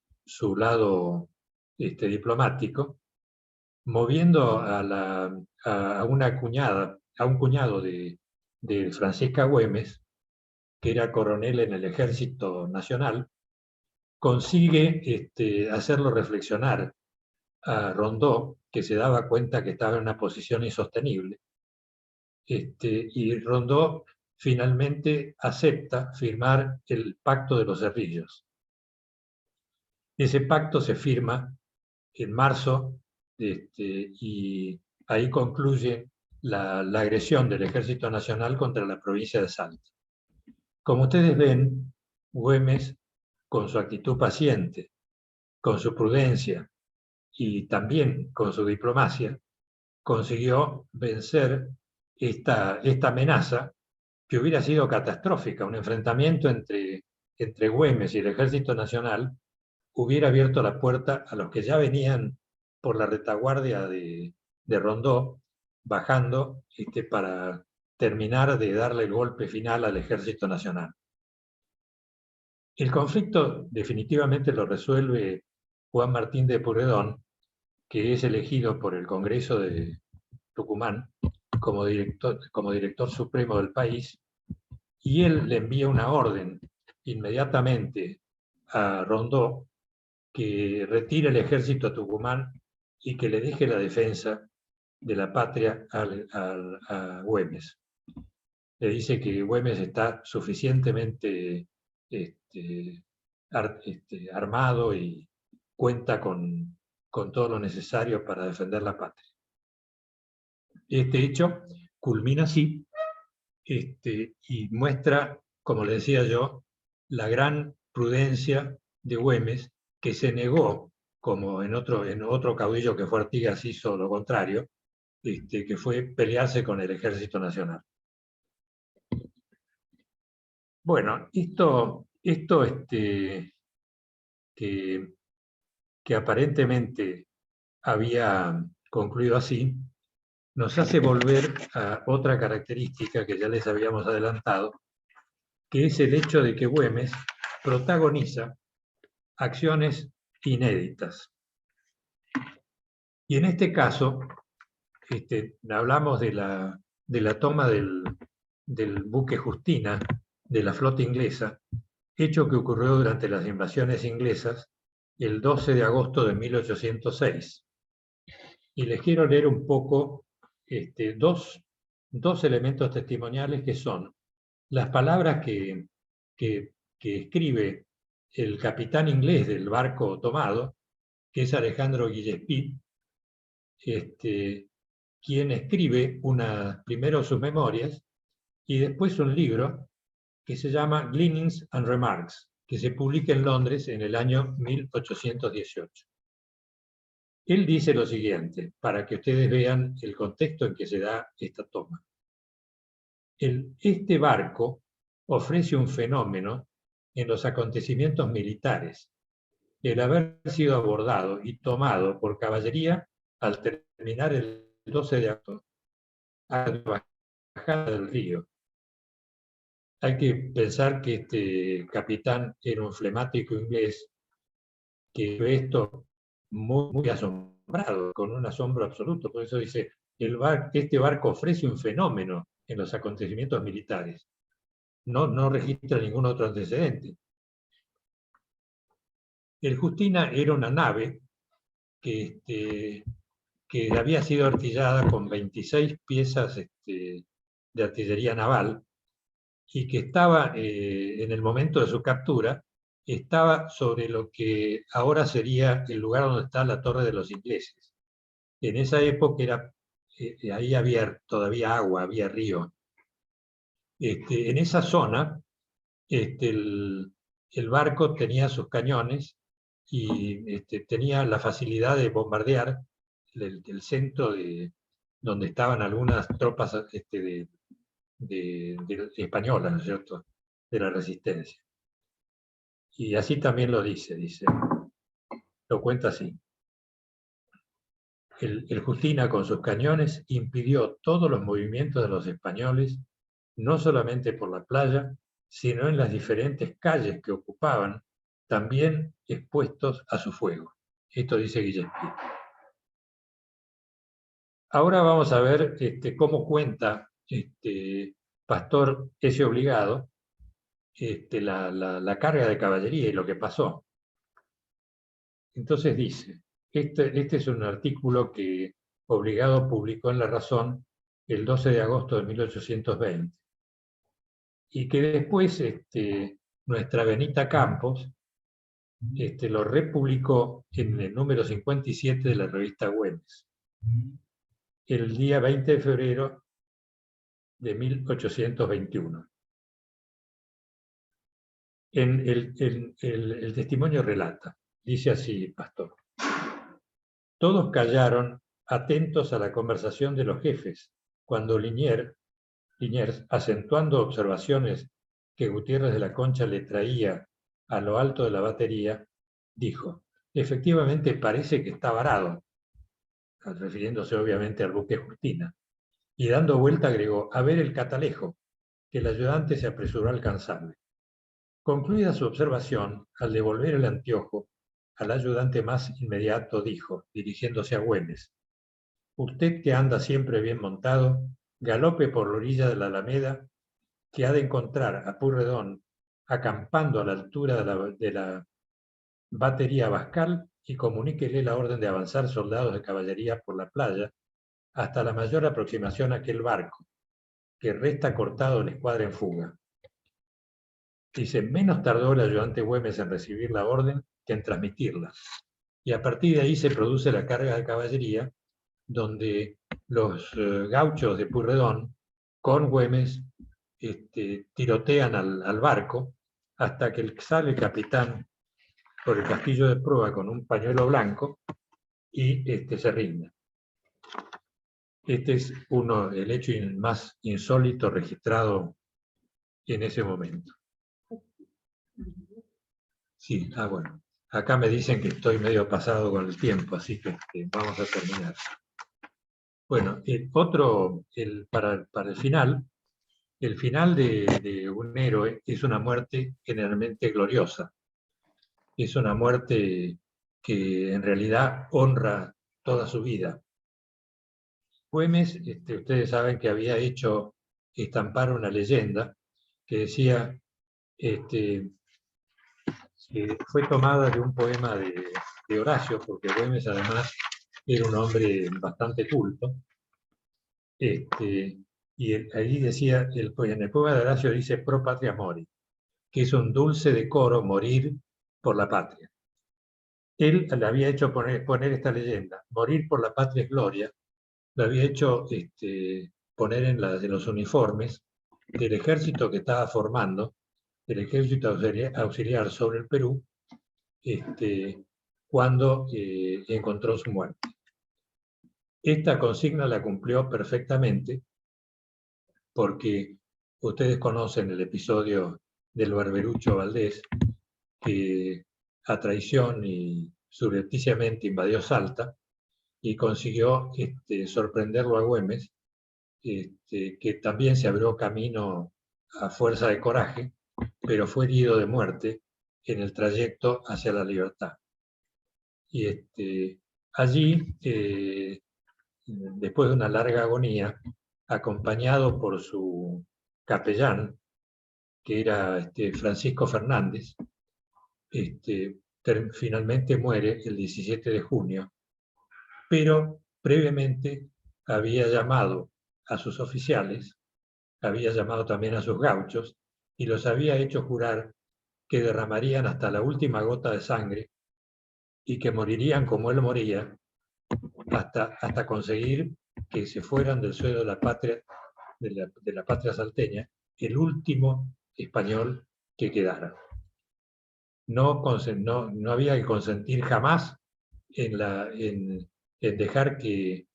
lado diplomático, moviendo a un cuñado de Francisca Güemes, que era coronel en el Ejército Nacional, consigue hacerlo reflexionar a Rondó, que se daba cuenta que estaba en una posición insostenible. Y Rondó finalmente acepta firmar el Pacto de los Cerrillos. Ese pacto se firma en marzo y ahí concluye la agresión del Ejército Nacional contra la provincia de Salta. Como ustedes ven, Güemes, con su actitud paciente, con su prudencia y también con su diplomacia, consiguió vencer esta amenaza que hubiera sido catastrófica. Un enfrentamiento entre Güemes y el Ejército Nacional hubiera abierto la puerta a los que ya venían por la retaguardia de Rondó, bajando para terminar de darle el golpe final al Ejército Nacional. El conflicto definitivamente lo resuelve Juan Martín de Pueyrredón, que es elegido por el Congreso de Tucumán como director supremo del país, y él le envía una orden inmediatamente a Rondó que retire el ejército a Tucumán y que le deje la defensa de la patria a Güemes. Le dice que Güemes está suficientemente armado y cuenta con todo lo necesario para defender la patria. Este hecho culmina así y muestra, como le decía yo, la gran prudencia de Güemes, que se negó, como en otro caudillo que fue Artigas hizo lo contrario, que fue pelearse con el Ejército Nacional. Bueno, esto que aparentemente había concluido así, nos hace volver a otra característica que ya les habíamos adelantado, que es el hecho de que Güemes protagoniza acciones inéditas. Y en este caso, hablamos de la toma del buque Justina, de la flota inglesa, hecho que ocurrió durante las invasiones inglesas el 12 de agosto de 1806. Y les quiero leer un poco dos elementos testimoniales que son las palabras que escribe el capitán inglés del barco tomado, que es Alejandro Gillespie, quien escribe primero sus memorias y después un libro que se llama Gleanings and Remarks, que se publica en Londres en el año 1818. Él dice lo siguiente, para que ustedes vean el contexto en que se da esta toma. Este barco ofrece un fenómeno en los acontecimientos militares, el haber sido abordado y tomado por caballería al terminar el 12 de agosto a la bajada del río. Hay que pensar que este capitán era un flemático inglés que esto muy asombrado, con un asombro absoluto. Por eso dice, este barco ofrece un fenómeno en los acontecimientos militares. No registra ningún otro antecedente. El Justina era una nave que había sido artillada con 26 piezas de artillería naval y que estaba, en el momento de su captura, estaba sobre lo que ahora sería el lugar donde está la Torre de los Ingleses. En esa época ahí había todavía agua, había río. En esa zona, el barco tenía sus cañones y tenía la facilidad de bombardear el centro donde estaban algunas tropas españolas, ¿no es cierto?, de la resistencia. Y así también lo dice, lo cuenta así. El Justina con sus cañones impidió todos los movimientos de los españoles, no solamente por la playa, sino en las diferentes calles que ocupaban, también expuestos a su fuego. Esto dice Gillespie. Ahora vamos a ver cómo cuenta Pastor ese obligado la carga de caballería y lo que pasó. Entonces dice, este es un artículo que Obligado publicó en La Razón el 12 de agosto de 1820, y que después nuestra Benita Campos lo republicó en el número 57 de la revista Güemes, el día 20 de febrero de 1821. El testimonio relata, dice así, Pastor: todos callaron, atentos a la conversación de los jefes, cuando Liniers, acentuando observaciones que Gutiérrez de la Concha le traía a lo alto de la batería, dijo: efectivamente parece que está varado, refiriéndose obviamente al buque Justina, y dando vuelta agregó: a ver el catalejo, que el ayudante se apresuró a alcanzarle. Concluida su observación, al devolver el anteojo, al ayudante más inmediato dijo, dirigiéndose a Güemes: usted que anda siempre bien montado, galope por la orilla de la Alameda, que ha de encontrar a Pueyrredón acampando a la altura de la batería Bascal, y comuníquele la orden de avanzar soldados de caballería por la playa hasta la mayor aproximación a aquel barco, que resta cortado la escuadra en fuga. Dice, menos tardó el ayudante Güemes en recibir la orden que en transmitirla. Y a partir de ahí se produce la carga de caballería, donde los gauchos de Pueyrredón, con Güemes, tirotean al barco, hasta que sale el capitán por el castillo de proa con un pañuelo blanco y se rinde. Este es el hecho más insólito registrado en ese momento. Sí, bueno. Acá me dicen que estoy medio pasado con el tiempo, así que vamos a terminar. Bueno, para el final de un héroe es una muerte generalmente gloriosa. Es una muerte que en realidad honra toda su vida. Güemes, ustedes saben que había hecho estampar una leyenda que decía, que fue tomada de un poema de Horacio, porque Güemes además era un hombre bastante culto, y ahí decía, en el poema de Horacio dice pro patria mori, que es un dulce decoro morir por la patria. Él le había hecho poner esta leyenda, morir por la patria es gloria, lo había hecho poner en los uniformes del ejército que estaba formando, del ejército auxiliar sobre el Perú, cuando encontró su muerte. Esta consigna la cumplió perfectamente, porque ustedes conocen el episodio del barberucho Valdés, que a traición y subrepticiamente invadió Salta y consiguió sorprenderlo a Güemes, que también se abrió camino a fuerza de coraje, pero fue herido de muerte en el trayecto hacia la libertad. Y allí, después de una larga agonía, acompañado por su capellán, que era Francisco Fernández, finalmente muere el 17 de junio, pero previamente había llamado a sus oficiales, había llamado también a sus gauchos, y los había hecho jurar que derramarían hasta la última gota de sangre y que morirían como él moría, hasta conseguir que se fueran del suelo de la patria, de la patria salteña, el último español que quedara. No había que consentir jamás en dejar que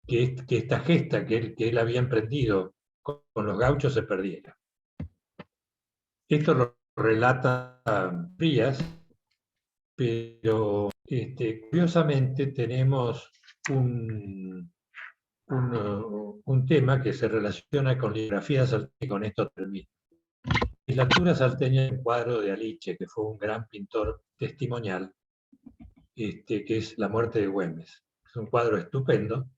esta gesta que él había emprendido con los gauchos se perdiera. Esto lo relata Frías, pero curiosamente tenemos un tema que se relaciona con la biografía salteña, y con esto termino. La legislatura salteña es un cuadro de Aliche, que fue un gran pintor testimonial, que es La muerte de Güemes. Es un cuadro estupendo,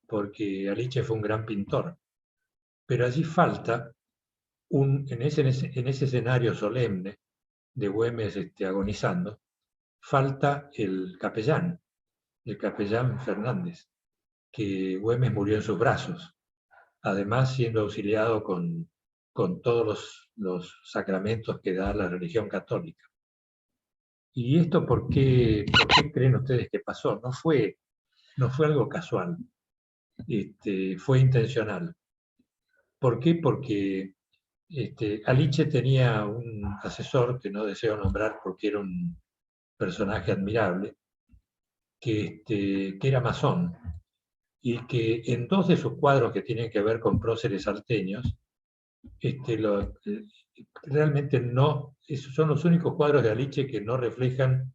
porque Aliche fue un gran pintor. Pero allí falta, en ese escenario solemne de Güemes agonizando, falta el capellán Fernández, que Güemes murió en sus brazos, además siendo auxiliado con todos los sacramentos que da la religión católica. ¿Y esto por qué creen ustedes que pasó? No fue algo casual, fue intencional. ¿Por qué? Porque Aliche tenía un asesor, que no deseo nombrar porque era un personaje admirable, que era masón, y que en dos de sus cuadros que tienen que ver con próceres salteños, realmente no, esos son los únicos cuadros de Aliche que no reflejan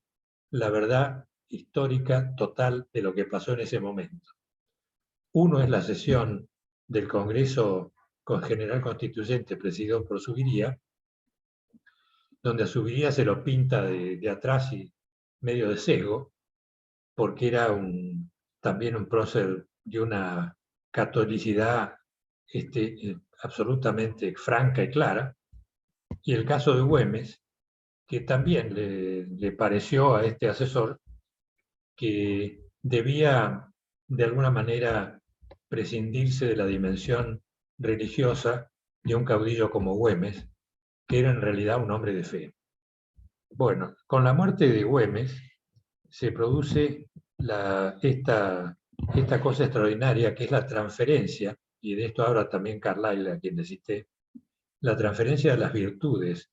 la verdad histórica total de lo que pasó en ese momento. Uno es la sesión del Congreso General Constituyente presidido por Zuviría, donde a Zuviría se lo pinta de atrás y medio de sesgo, porque era también un prócer de una catolicidad absolutamente franca y clara, y el caso de Güemes, que también le pareció a este asesor que debía de alguna manera prescindirse de la dimensión religiosa de un caudillo como Güemes, que era en realidad un hombre de fe. Bueno, con la muerte de Güemes se produce esta cosa extraordinaria que es la transferencia, y de esto habla también Carlyle, a quien le cité, la transferencia de las virtudes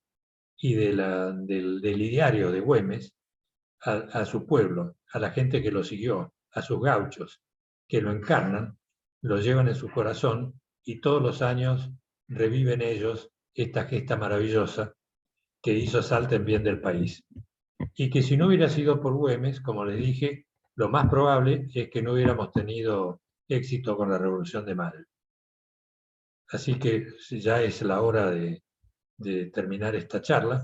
y del ideario de Güemes a su pueblo, a la gente que lo siguió, a sus gauchos, que lo encarnan, lo llevan en su corazón y todos los años reviven ellos esta gesta maravillosa que hizo Salta en bien del país. Y que si no hubiera sido por Güemes, como les dije, lo más probable es que no hubiéramos tenido éxito con la Revolución de Mayo. Así que ya es la hora de terminar esta charla.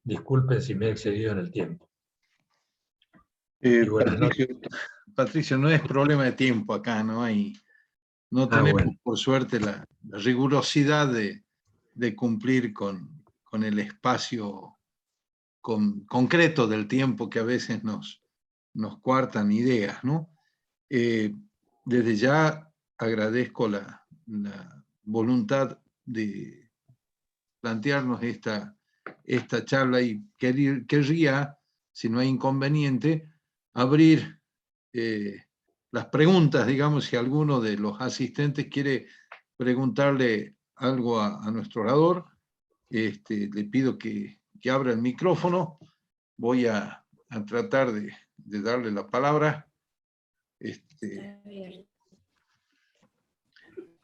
Disculpen si me he excedido en el tiempo. Patricio, no es problema de tiempo acá, no tenemos por suerte la rigurosidad de cumplir con el espacio concreto del tiempo que a veces nos coartan ideas, ¿no? Desde ya agradezco la voluntad de plantearnos esta charla y querría, si no hay inconveniente, abrir las preguntas, digamos, si alguno de los asistentes quiere preguntarle algo a nuestro orador. Le pido que abra el micrófono. Voy a tratar de darle la palabra.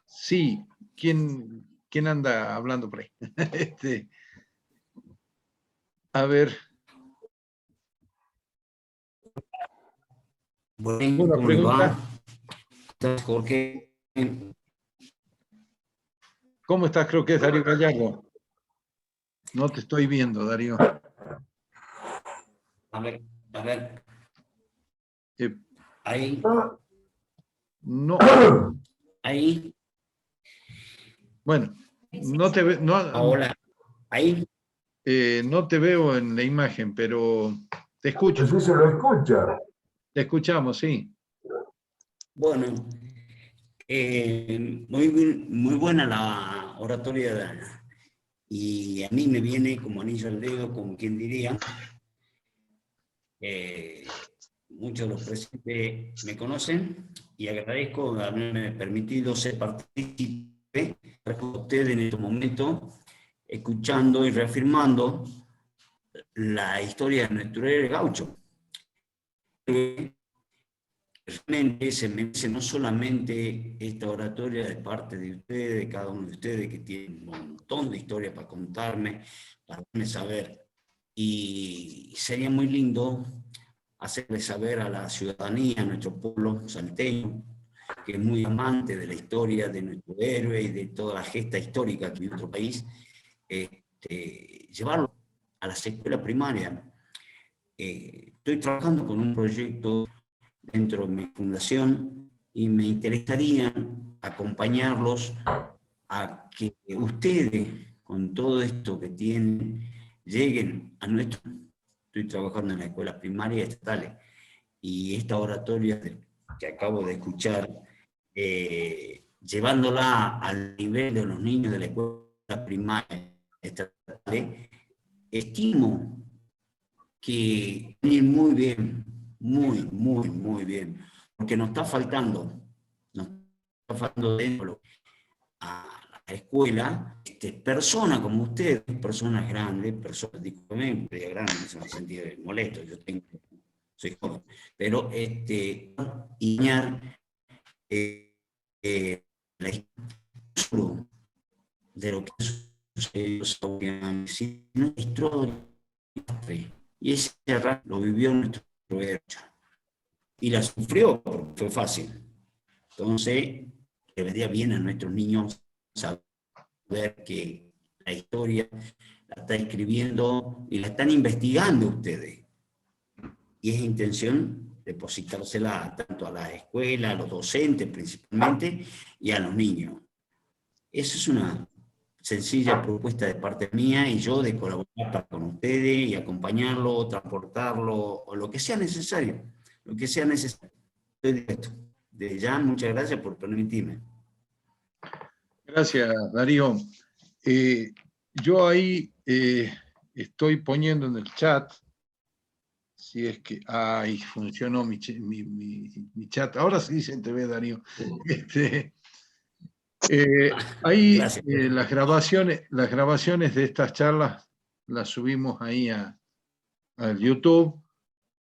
Sí, ¿quién anda hablando por ahí? A ver. Bueno, ¿cómo le va? Jorge. ¿Cómo estás? Creo que es Darío Gallardo. No te estoy viendo, Darío. A ver. Ahí, No, ahí, bueno, no te, hola, ahí. no te veo en la imagen, pero te escucho. Sí se lo escucha. Te escuchamos, sí. Bueno, muy buena la oratoria y a mí me viene como anillo al dedo, como quien diría. Muchos de los presentes me conocen y agradezco haberme permitido ser partícipe a usted en este momento, escuchando y reafirmando la historia de nuestro héroe gaucho. Realmente se merece no solamente esta oratoria de parte de ustedes, de cada uno de ustedes, que tiene un montón de historia para contarme, para hacerme saber. Y sería muy lindo hacerle saber a la ciudadanía, a nuestro pueblo salteño, que es muy amante de la historia de nuestro héroe y de toda la gesta histórica que vive nuestro país, llevarlo a las escuelas primarias. Estoy trabajando con un proyecto dentro de mi fundación y me interesaría acompañarlos a que ustedes, con todo esto que tienen, lleguen a nuestro... Estoy trabajando en las escuelas primarias estatales y esta oratoria que acabo de escuchar, llevándola al nivel de los niños de la escuela primaria estatal, estimo que viene muy bien, muy bien, porque nos está faltando dentro a la escuela, personas como ustedes, personas grandes, personas, digo, grandes en el sentido de molesto, soy joven, pero enseñar la historia de lo que sucedió, sino la historia. Y ese error lo vivió nuestro héroe y la sufrió porque fue fácil. Entonces, le vendría bien a nuestros niños saber que la historia la está escribiendo y la están investigando ustedes. Y es intención depositársela tanto a la escuela, a los docentes principalmente, y a los niños. Esa es una sencilla propuesta de parte mía y yo de colaborar con ustedes y acompañarlo, transportarlo, o lo que sea necesario. Lo que sea necesario. Desde ya, muchas gracias por permitirme. Gracias, Darío. Yo ahí estoy poniendo en el chat, si es que... ¡Ay! Funcionó mi chat. Ahora sí se te ve, Darío. Ahí las grabaciones de estas charlas las subimos ahí al YouTube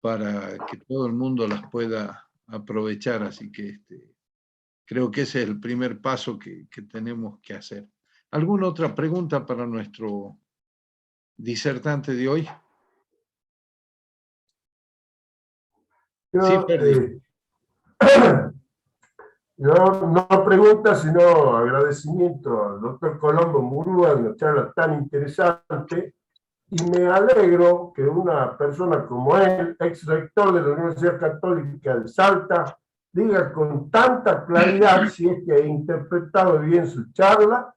para que todo el mundo las pueda aprovechar, así que creo que ese es el primer paso que tenemos que hacer. ¿Alguna otra pregunta para nuestro disertante de hoy? Sí, Ferdi. Yo no pregunta, sino agradecimiento al doctor Colombo Murúa de una charla tan interesante, y me alegro que una persona como él, ex rector de la Universidad Católica de Salta, diga con tanta claridad, si es que he interpretado bien su charla,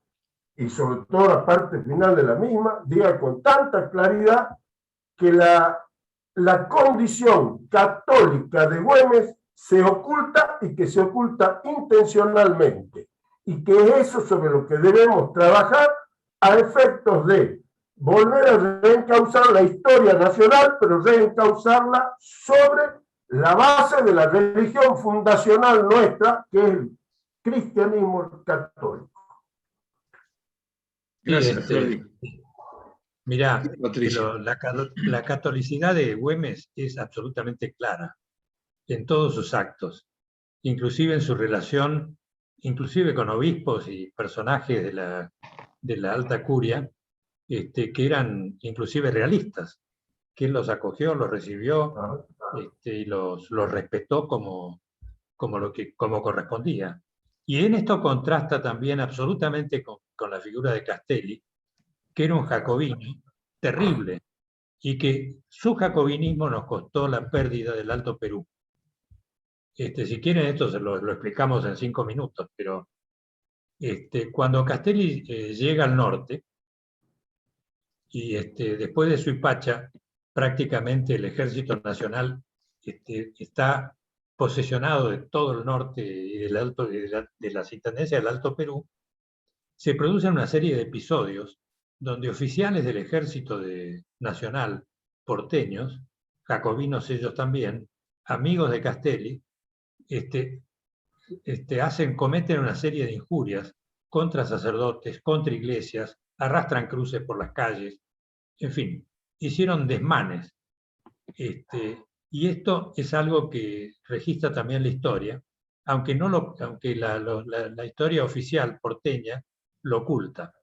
y sobre todo la parte final de la misma, diga con tanta claridad que la condición católica de Güemes se oculta y que se oculta intencionalmente, y que es eso sobre lo que debemos trabajar a efectos de volver a reencauzar la historia nacional, pero reencauzarla sobre la base de la religión fundacional nuestra, que es el cristianismo católico. Gracias, Ferdi. Mirá, Patricia. la catolicidad de Güemes es absolutamente clara en todos sus actos, inclusive en su relación, inclusive con obispos y personajes de la alta curia, que eran inclusive realistas, que él los acogió, los recibió y los respetó como correspondía. Y en esto contrasta también absolutamente con la figura de Castelli, que era un jacobino terrible y que su jacobinismo nos costó la pérdida del Alto Perú. Si quieren esto se lo explicamos en 5 minutos, pero cuando Castelli llega al norte, y después de Suipacha, prácticamente el Ejército Nacional está posesionado de todo el norte y de las intendencias del Alto Perú, se producen una serie de episodios donde oficiales del Ejército Nacional porteños, jacobinos ellos también, amigos de Castelli, cometen una serie de injurias contra sacerdotes, contra iglesias, arrastran cruces por las calles, en fin, hicieron desmanes. Y esto es algo que registra también la historia, aunque la historia oficial porteña lo oculta.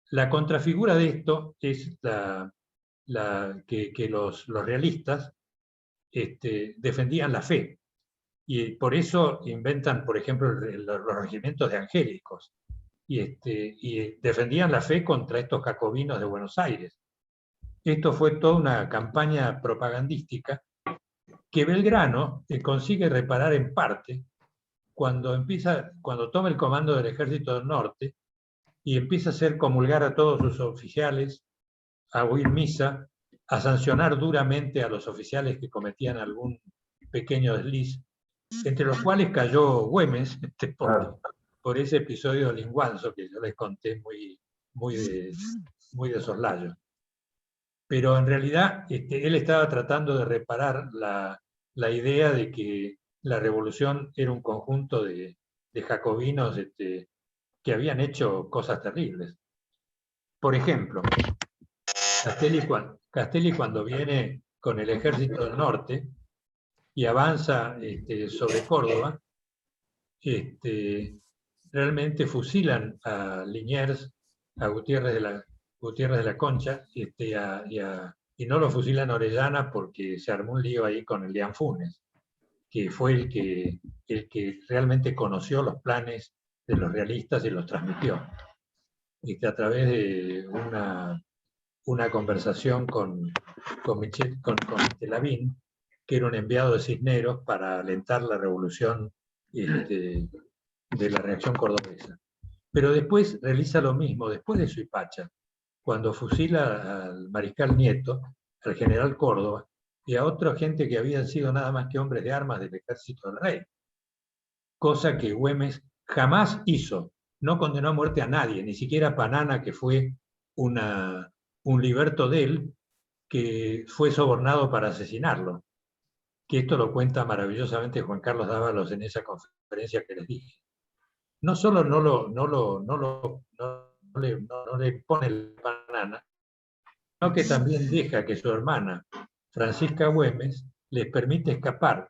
La contrafigura de esto es que los realistas defendían la fe, y por eso inventan, por ejemplo, los regimientos de angélicos, y defendían la fe contra estos jacobinos de Buenos Aires. Esto fue toda una campaña propagandística que Belgrano consigue reparar en parte cuando toma el comando del Ejército del Norte y empieza a hacer comulgar a todos sus oficiales, a oír misa, a sancionar duramente a los oficiales que cometían algún pequeño desliz, entre los cuales cayó Güemes, por ese episodio de Linguanzo que yo les conté muy de soslayo. Pero en realidad él estaba tratando de reparar la idea de que la revolución era un conjunto de jacobinos que habían hecho cosas terribles. Por ejemplo, Castelli cuando viene con el ejército del norte y avanza sobre Córdoba, realmente fusilan a Liniers, a Gutiérrez de la Concha, y no lo fusilan a Orellana porque se armó un lío ahí con el de Anfunes, que fue el que realmente conoció los planes de los realistas y los transmitió. A través de una conversación con Michelavín, que era un enviado de Cisneros para alentar la revolución de la reacción cordobesa. Pero después realiza lo mismo, después de Suipacha, cuando fusila al mariscal Nieto, al general Córdoba, y a otra gente que habían sido nada más que hombres de armas del ejército del rey. Cosa que Güemes jamás hizo. No condenó a muerte a nadie, ni siquiera a Panana, que fue un liberto de él, que fue sobornado para asesinarlo. Que esto lo cuenta maravillosamente Juan Carlos Dávalos en esa conferencia que les dije. No solo no le pone la banana, sino que también deja que su hermana, Francisca Güemes, les permite escapar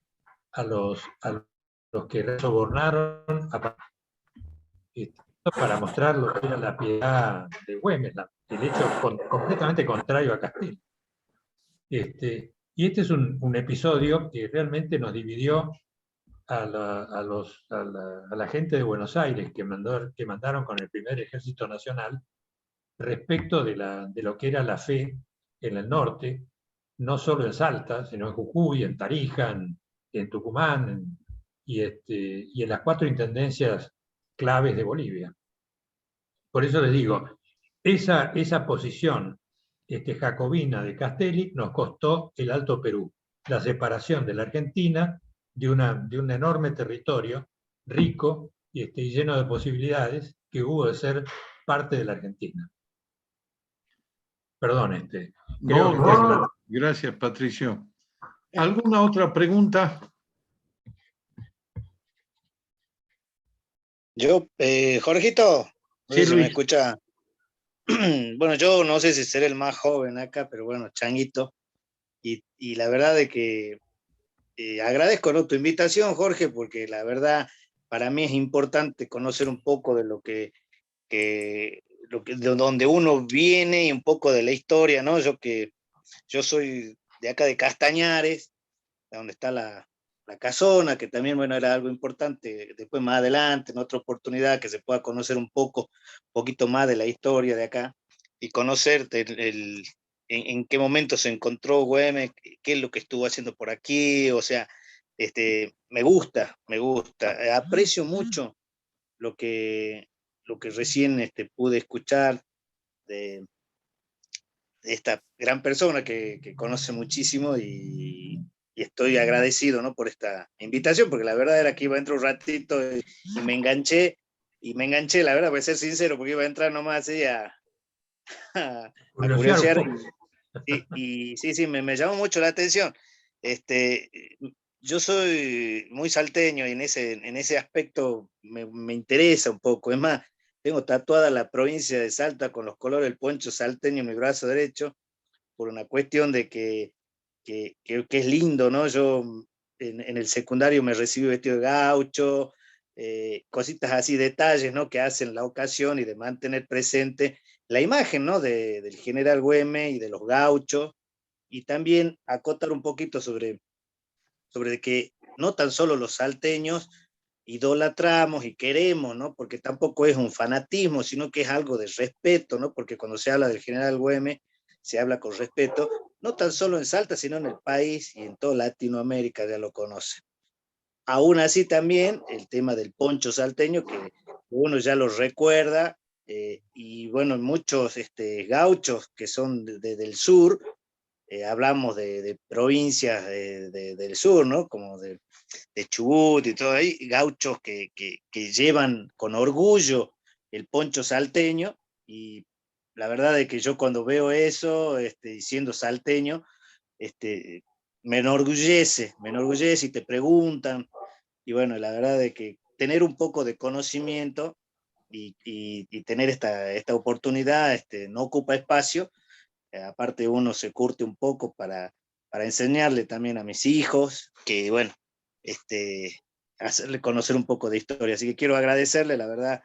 a los que sobornaron para mostrar lo que era la piedad de Güemes, el hecho completamente contrario a Castelli. Y este es un episodio que realmente nos dividió a la gente de Buenos Aires que mandaron con el primer Ejército Nacional respecto de lo que era la fe en el norte, no solo en Salta, sino en Jujuy, en Tarija, en Tucumán, y en las 4 intendencias claves de Bolivia. Por eso les digo, esa posición jacobina de Castelli nos costó el Alto Perú, la separación de la Argentina de un enorme territorio rico y lleno de posibilidades que hubo de ser parte de la Argentina. Perdón, gracias, Patricio. ¿Alguna otra pregunta? Yo, Jorgito, no Sí, sé si me Luis. escucha. Bueno, yo no sé si seré el más joven acá, pero bueno, changuito. Y la verdad de que agradezco, ¿no?, tu invitación, Jorge, porque la verdad para mí es importante conocer un poco de de donde uno viene y un poco de la historia, ¿no? Yo soy de acá de Castañares, donde está la casona, que también, bueno, era algo importante. Después, más adelante, en otra oportunidad, que se pueda conocer un poquito más de la historia de acá y conocerte en qué momento se encontró Güemes, qué es lo que estuvo haciendo por aquí, o sea, me gusta, aprecio mucho lo que recién pude escuchar de esta gran persona que conoce muchísimo y estoy agradecido, ¿no?, por esta invitación, porque la verdad era que iba a entrar un ratito y me enganché, la verdad, voy a ser sincero, porque iba a entrar nomás así a Curiosear un curiosear, poco. y sí, me llamó mucho la atención. Yo soy muy salteño y en ese aspecto me interesa un poco. Es más, tengo tatuada la provincia de Salta con los colores del poncho salteño en mi brazo derecho, por una cuestión de que es lindo, ¿no? Yo en el secundario me recibí vestido de gaucho, cositas así, detalles, ¿no?, que hacen la ocasión y de mantener presente la imagen, ¿no?, del general Güemes y de los gauchos, y también acotar un poquito sobre que no tan solo los salteños idolatramos y queremos, ¿no?, porque tampoco es un fanatismo, sino que es algo de respeto, ¿no?, porque cuando se habla del general Güemes, se habla con respeto, no tan solo en Salta, sino en el país y en toda Latinoamérica ya lo conocen. Aún así también el tema del poncho salteño, que uno ya lo recuerda, y bueno, muchos gauchos que son del sur, hablamos de provincias del sur, ¿no?, como de Chubut y todo ahí, gauchos que llevan con orgullo el poncho salteño, y la verdad es que yo cuando veo eso, y siendo salteño, me enorgullece y te preguntan, y bueno, la verdad es que tener un poco de conocimiento y tener esta oportunidad no ocupa espacio. Aparte uno se curte un poco para enseñarle también a mis hijos, que bueno, hacerle conocer un poco de historia. Así que quiero agradecerle, la verdad,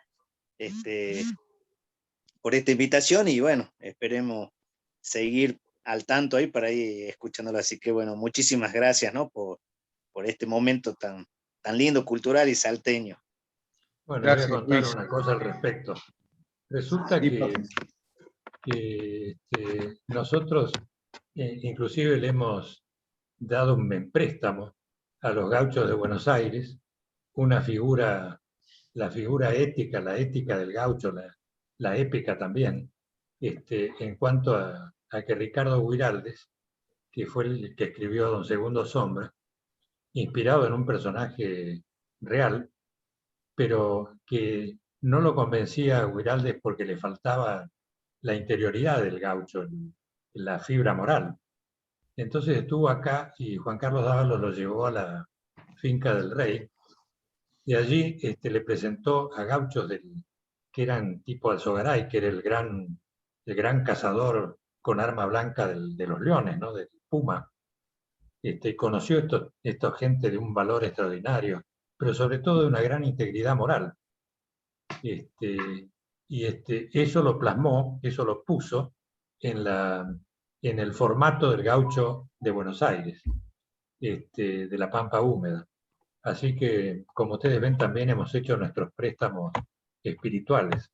por esta invitación, y bueno, esperemos seguir al tanto ahí para ir escuchándolo. Así que bueno, muchísimas gracias, ¿no?, por este momento tan lindo, cultural y salteño. Bueno, voy a Gracias, contar Luis. una cosa al respecto. Resulta Sí, que nosotros inclusive le hemos dado en préstamo a los gauchos de Buenos Aires una figura, la figura ética, la ética del gaucho, la épica también, en cuanto a que Ricardo Guiraldes, que fue el que escribió Don Segundo Sombra, inspirado en un personaje real, pero que no lo convencía a Guiraldes porque le faltaba la interioridad del gaucho, la fibra moral. Entonces estuvo acá y Juan Carlos Dávalos lo llevó a la finca del rey, y allí le presentó a gauchos que eran tipo Alzogaray, que era el gran cazador con arma blanca de los leones, ¿no?, del puma. Conoció esta gente de un valor extraordinario, pero sobre todo de una gran integridad moral. Eso lo plasmó, eso lo puso en el formato del gaucho de Buenos Aires, de la Pampa Húmeda. Así que, como ustedes ven, también hemos hecho nuestros préstamos espirituales.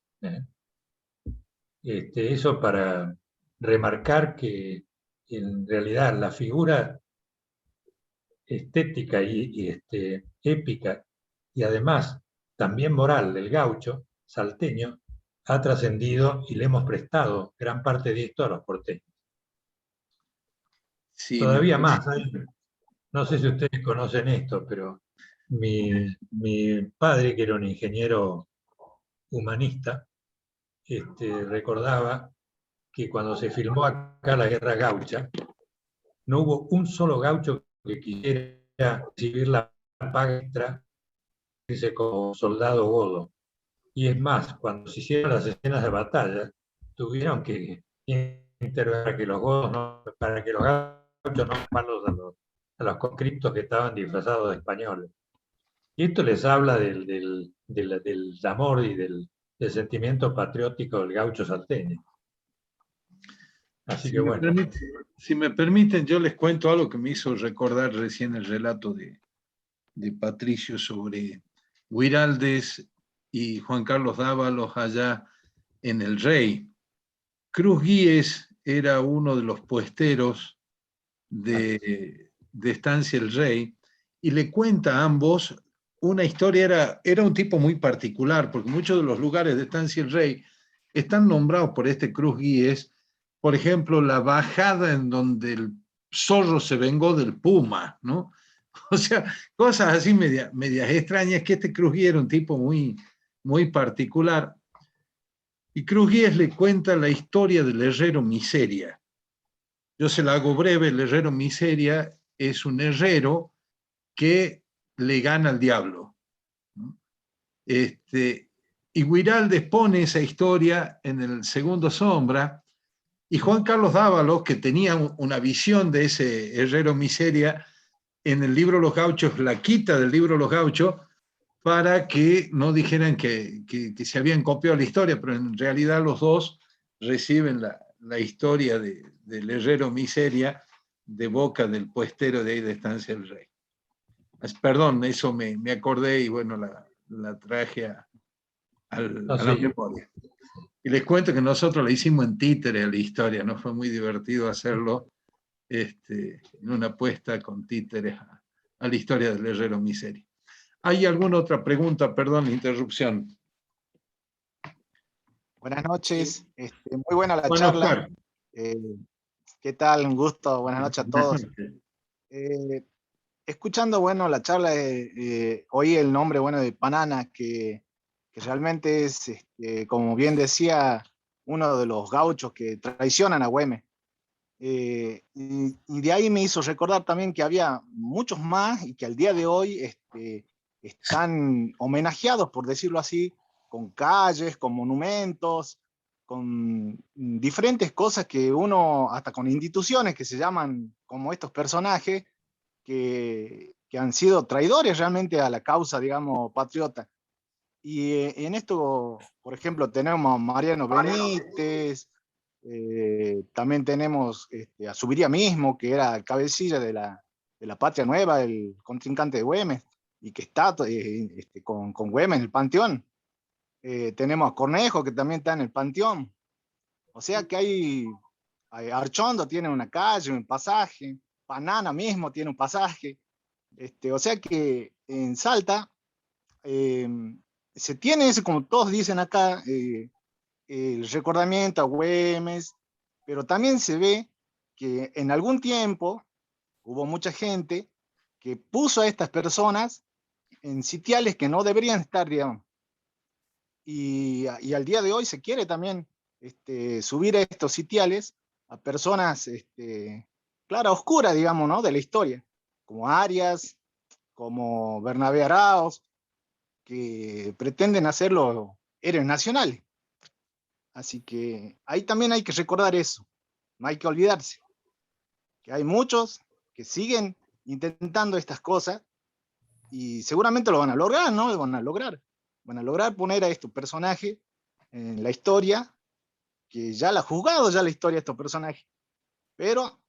Eso para remarcar que en realidad la figura estética y épica, y además también moral del gaucho salteño, ha trascendido y le hemos prestado gran parte de esto a los porteños. sí, Todavía más, no sé si ustedes conocen esto, pero mi padre, que era un ingeniero humanista, recordaba que cuando se filmó acá la Guerra Gaucha, no hubo un solo gaucho que quisiera recibir la paga extra, dice, como soldado godo. Y es más, cuando se hicieron las escenas de batalla, tuvieron que intervenir para que los gauchos no palos a los conscriptos que estaban disfrazados de españoles. Y esto les habla del amor y del sentimiento patriótico del gaucho salteño. Así que bueno. Si me permiten, yo les cuento algo que me hizo recordar recién el relato de Patricio sobre Guiraldes y Juan Carlos Dávalos allá en El Rey. Cruz Guíez era uno de los puesteros de Estancia El Rey, y le cuenta a ambos una historia. Era un tipo muy particular, porque muchos de los lugares de Estancia El Rey están nombrados por este Cruz Guíez. Por ejemplo, la bajada en donde el zorro se vengó del puma, ¿no? O sea, cosas así medias extrañas, que este Cruz Guíez era un tipo muy, muy particular. Y Cruz Guíez le cuenta la historia del herrero Miseria. Yo se la hago breve. El herrero Miseria es un herrero que le gana al diablo. Y Guiraldes pone esa historia en el Segundo Sombra, y Juan Carlos Dávalos, que tenía una visión de ese herrero Miseria, en el libro Los Gauchos la quita del libro Los Gauchos para que no dijeran que se habían copiado la historia, pero en realidad los dos reciben la historia del herrero Miseria de boca del puestero de ahí de Estancia El Rey. Perdón, eso me acordé, y bueno, la traje a la memoria. Y les cuento que nosotros la hicimos en títere a la historia, ¿no? Fue muy divertido hacerlo en una apuesta con títeres a la historia del herrero Miseria. ¿Hay alguna otra pregunta? Perdón la interrupción. Buenas noches, muy buena la Bueno, charla. Oscar. ¿Qué tal? Un gusto, buenas noches a todos. Escuchando, bueno, la charla, oí el nombre, bueno, de Panana, que realmente es, como bien decía, uno de los gauchos que traicionan a Güemes. Y de ahí me hizo recordar también que había muchos más, y que al día de hoy están homenajeados, por decirlo así, con calles, con monumentos, con diferentes cosas que uno, hasta con instituciones que se llaman como estos personajes, que han sido traidores realmente a la causa, digamos, patriota. Y en esto, por ejemplo, tenemos a Mariano Benítez, también tenemos a Zuviría mismo, que era el cabecilla de la Patria Nueva, el contrincante de Güemes, y que está con Güemes en el Panteón. Tenemos a Cornejo, que también está en el Panteón. O sea que Archondo tiene una calle, un pasaje, Panana mismo tiene un pasaje. O sea que en Salta se tiene ese, como todos dicen acá, el recordamiento a Güemes, pero también se ve que en algún tiempo hubo mucha gente que puso a estas personas en sitiales que no deberían estar, digamos. Y al día de hoy se quiere también subir a estos sitiales a personas oscuras, digamos, ¿no? De la historia, como Arias, como Bernabé Arauz, que pretenden hacerlo héroes nacionales. Así que ahí también hay que recordar eso, no hay que olvidarse, que hay muchos que siguen intentando estas cosas, y seguramente lo van a lograr, ¿no? Van a lograr poner a estos personajes en la historia, que ya la ha juzgado ya la historia de estos personajes, pero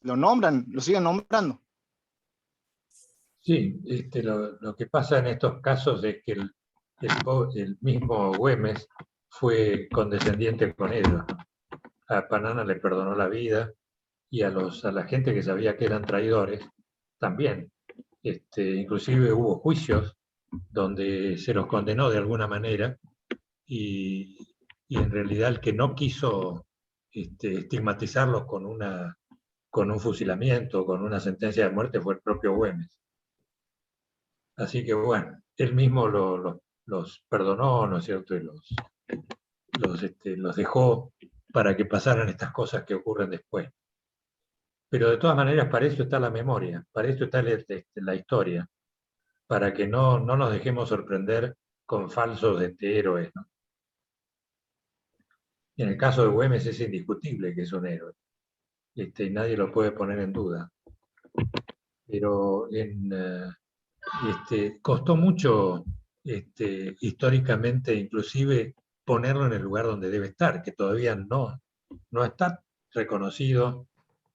lo nombran, lo siguen nombrando. Sí, lo que pasa en estos casos es que el mismo Güemes fue condescendiente con ellos. A Panana le perdonó la vida, y a la gente que sabía que eran traidores también. Inclusive hubo juicios donde se los condenó de alguna manera, y en realidad el que no quiso estigmatizarlos con un fusilamiento, con una sentencia de muerte, fue el propio Güemes. Así que bueno, él mismo los perdonó, ¿no es cierto? Y los dejó para que pasaran estas cosas que ocurren después. Pero de todas maneras, para eso está la memoria, para eso está la historia, para que no nos dejemos sorprender con falsos héroes, ¿no? Y en el caso de Güemes es indiscutible que es un héroe, y nadie lo puede poner en duda. Pero costó mucho históricamente, inclusive, ponerlo en el lugar donde debe estar, que todavía no está reconocido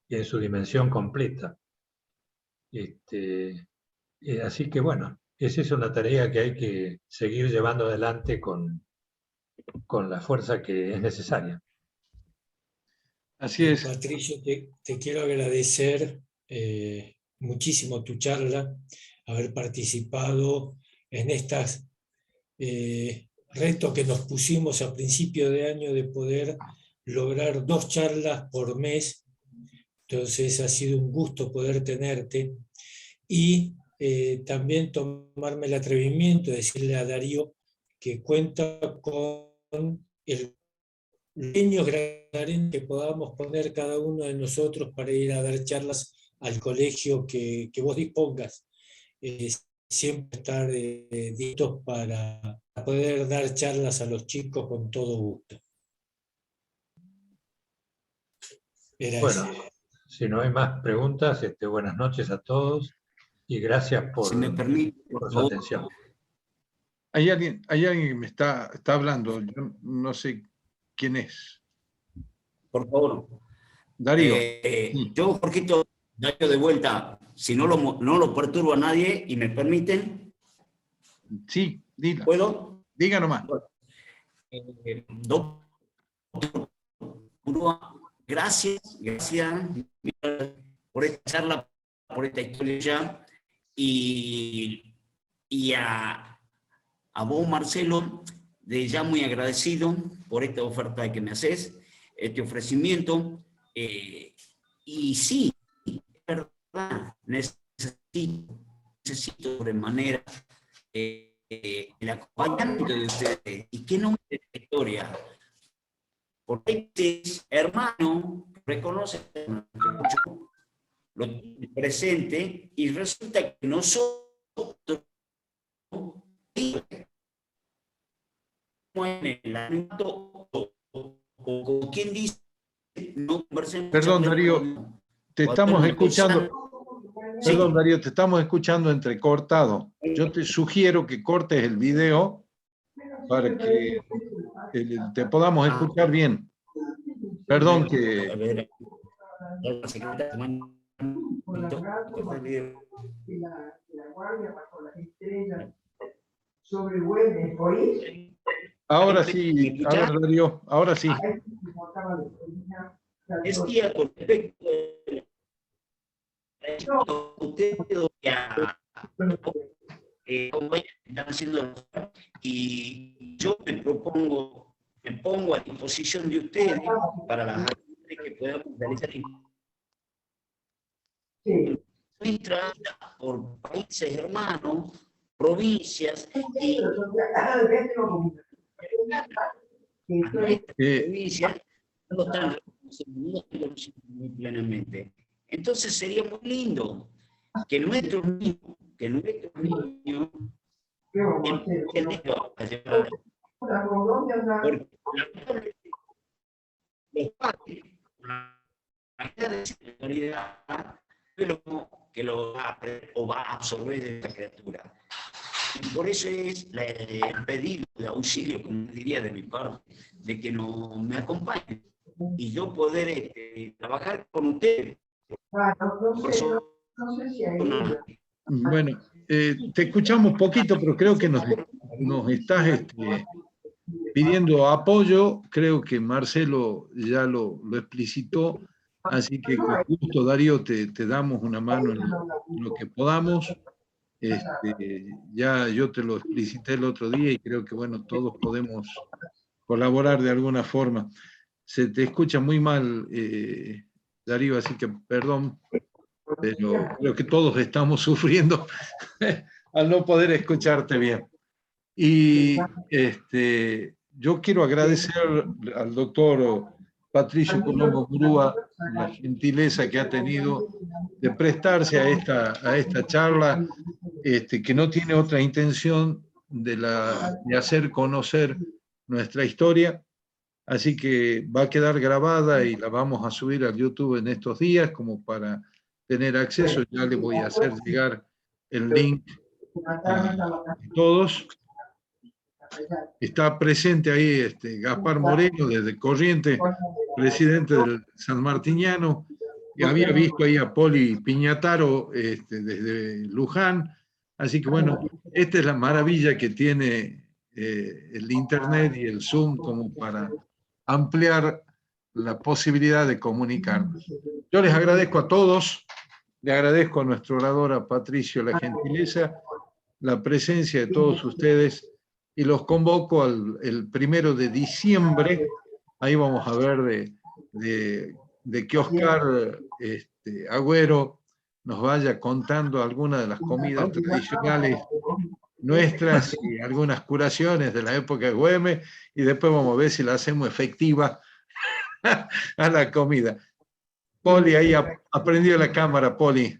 en su dimensión completa. Así que bueno, esa es una tarea que hay que seguir llevando adelante con la fuerza que es necesaria. Así es. Patricio, te quiero agradecer muchísimo tu charla, haber participado en estos retos que nos pusimos a principio de año de poder lograr 2 charlas por mes. Entonces ha sido un gusto poder tenerte y también tomarme el atrevimiento de decirle a Darío que cuenta con el pequeños graneros que podamos poner cada uno de nosotros para ir a dar charlas al colegio que vos dispongas. Siempre estar listos para poder dar charlas a los chicos con todo gusto. Era Bueno, eso. si no hay más preguntas, buenas noches a todos y gracias Si me permite, por su por favor. atención. Hay alguien que me está hablando, yo no sé quién es. Por favor. Darío. Yo, Jorgito, Darío de vuelta, si no lo perturbo a nadie y me permiten. Sí, diga. ¿Puedo? Diga nomás. Doctor Murúa, gracias por esta charla, por esta historia y a vos, Marcelo, de ya muy agradecido por esta oferta que me haces, este ofrecimiento. Y sí, es verdad, necesito de manera el acompañamiento de ustedes. ¿Y qué nombre de la historia? Porque este hermano reconoce lo presente y resulta que nosotros, en el ámbito, o quien dice, no conversemos. Perdón, Darío, te estamos escuchando. Perdón, Darío, te estamos escuchando entrecortado. Yo te sugiero que cortes el video para que te podamos escuchar bien. Perdón que... A ver, Ahora sí, a ver, Darío, ahora sí. Decía con respecto a ustedes como están haciendo, y yo me pongo a disposición de ustedes para las actividades que podamos realizar nuestra vida por países hermanos, provincias y provincias no están reconocidos muy plenamente. Entonces sería muy lindo que nuestros niños porque los padres, la autoridad que lo va a aprender o va a absorber de esta criatura. Y por eso es el pedido de auxilio, como diría de mi parte, de que me acompañen y yo poder trabajar con ustedes. Bueno, te escuchamos poquito, pero creo que nos estás pidiendo apoyo. Creo que Marcelo ya lo explicitó, así que con gusto, Darío, te damos una mano en lo que podamos. Ya yo te lo explicité el otro día y creo que, bueno, todos podemos colaborar de alguna forma. Se te escucha muy mal, Darío, así que perdón, pero creo que todos estamos sufriendo al no poder escucharte bien. Y yo quiero agradecer al doctor Patricio Colombo Murúa la gentileza que ha tenido de prestarse a esta charla, que no tiene otra intención de hacer conocer nuestra historia. Así que va a quedar grabada y la vamos a subir al YouTube en estos días como para tener acceso. Ya le voy a hacer llegar el link a todos. Está presente ahí Gaspar Moreno desde Corrientes, presidente del San Martiniano. Y había visto ahí a Poli Piñataro desde Luján. Así que bueno, esta es la maravilla que tiene el Internet y el Zoom como para ampliar la posibilidad de comunicarnos. Yo les agradezco a todos, le agradezco a nuestro orador, a Patricio, la gentileza, la presencia de todos ustedes, y los convoco el 1 de diciembre. Ahí vamos a ver de que Oscar Agüero nos vaya contando algunas de las comidas tradicionales nuestras y algunas curaciones de la época de Güemes, y después vamos a ver si la hacemos efectiva a la comida. Poli, ahí aprendió la cámara, Poli,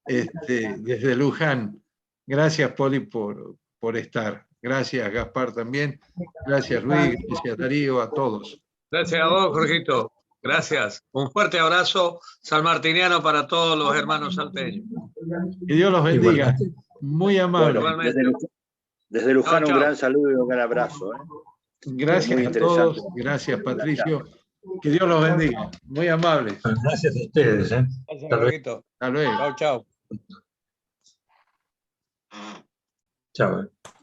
desde Luján. Gracias, Poli, por estar. Gracias, Gaspar, también. Gracias, Luis. Gracias, Darío, a todos. Gracias a vos, Jorgito. Gracias. Un fuerte abrazo sanmartiniano para todos los hermanos salteños. Que Dios los bendiga. Igualmente. Muy amable. Bueno, desde Luján Chao, un chao. gran saludo y un gran abrazo. Gracias Muy a interesante. todos. Gracias, Patricio. Que Dios los bendiga. Muy amable. Gracias a ustedes. Gracias, Hasta luego. Jorgito. Hasta luego. Chao, chao. Chao.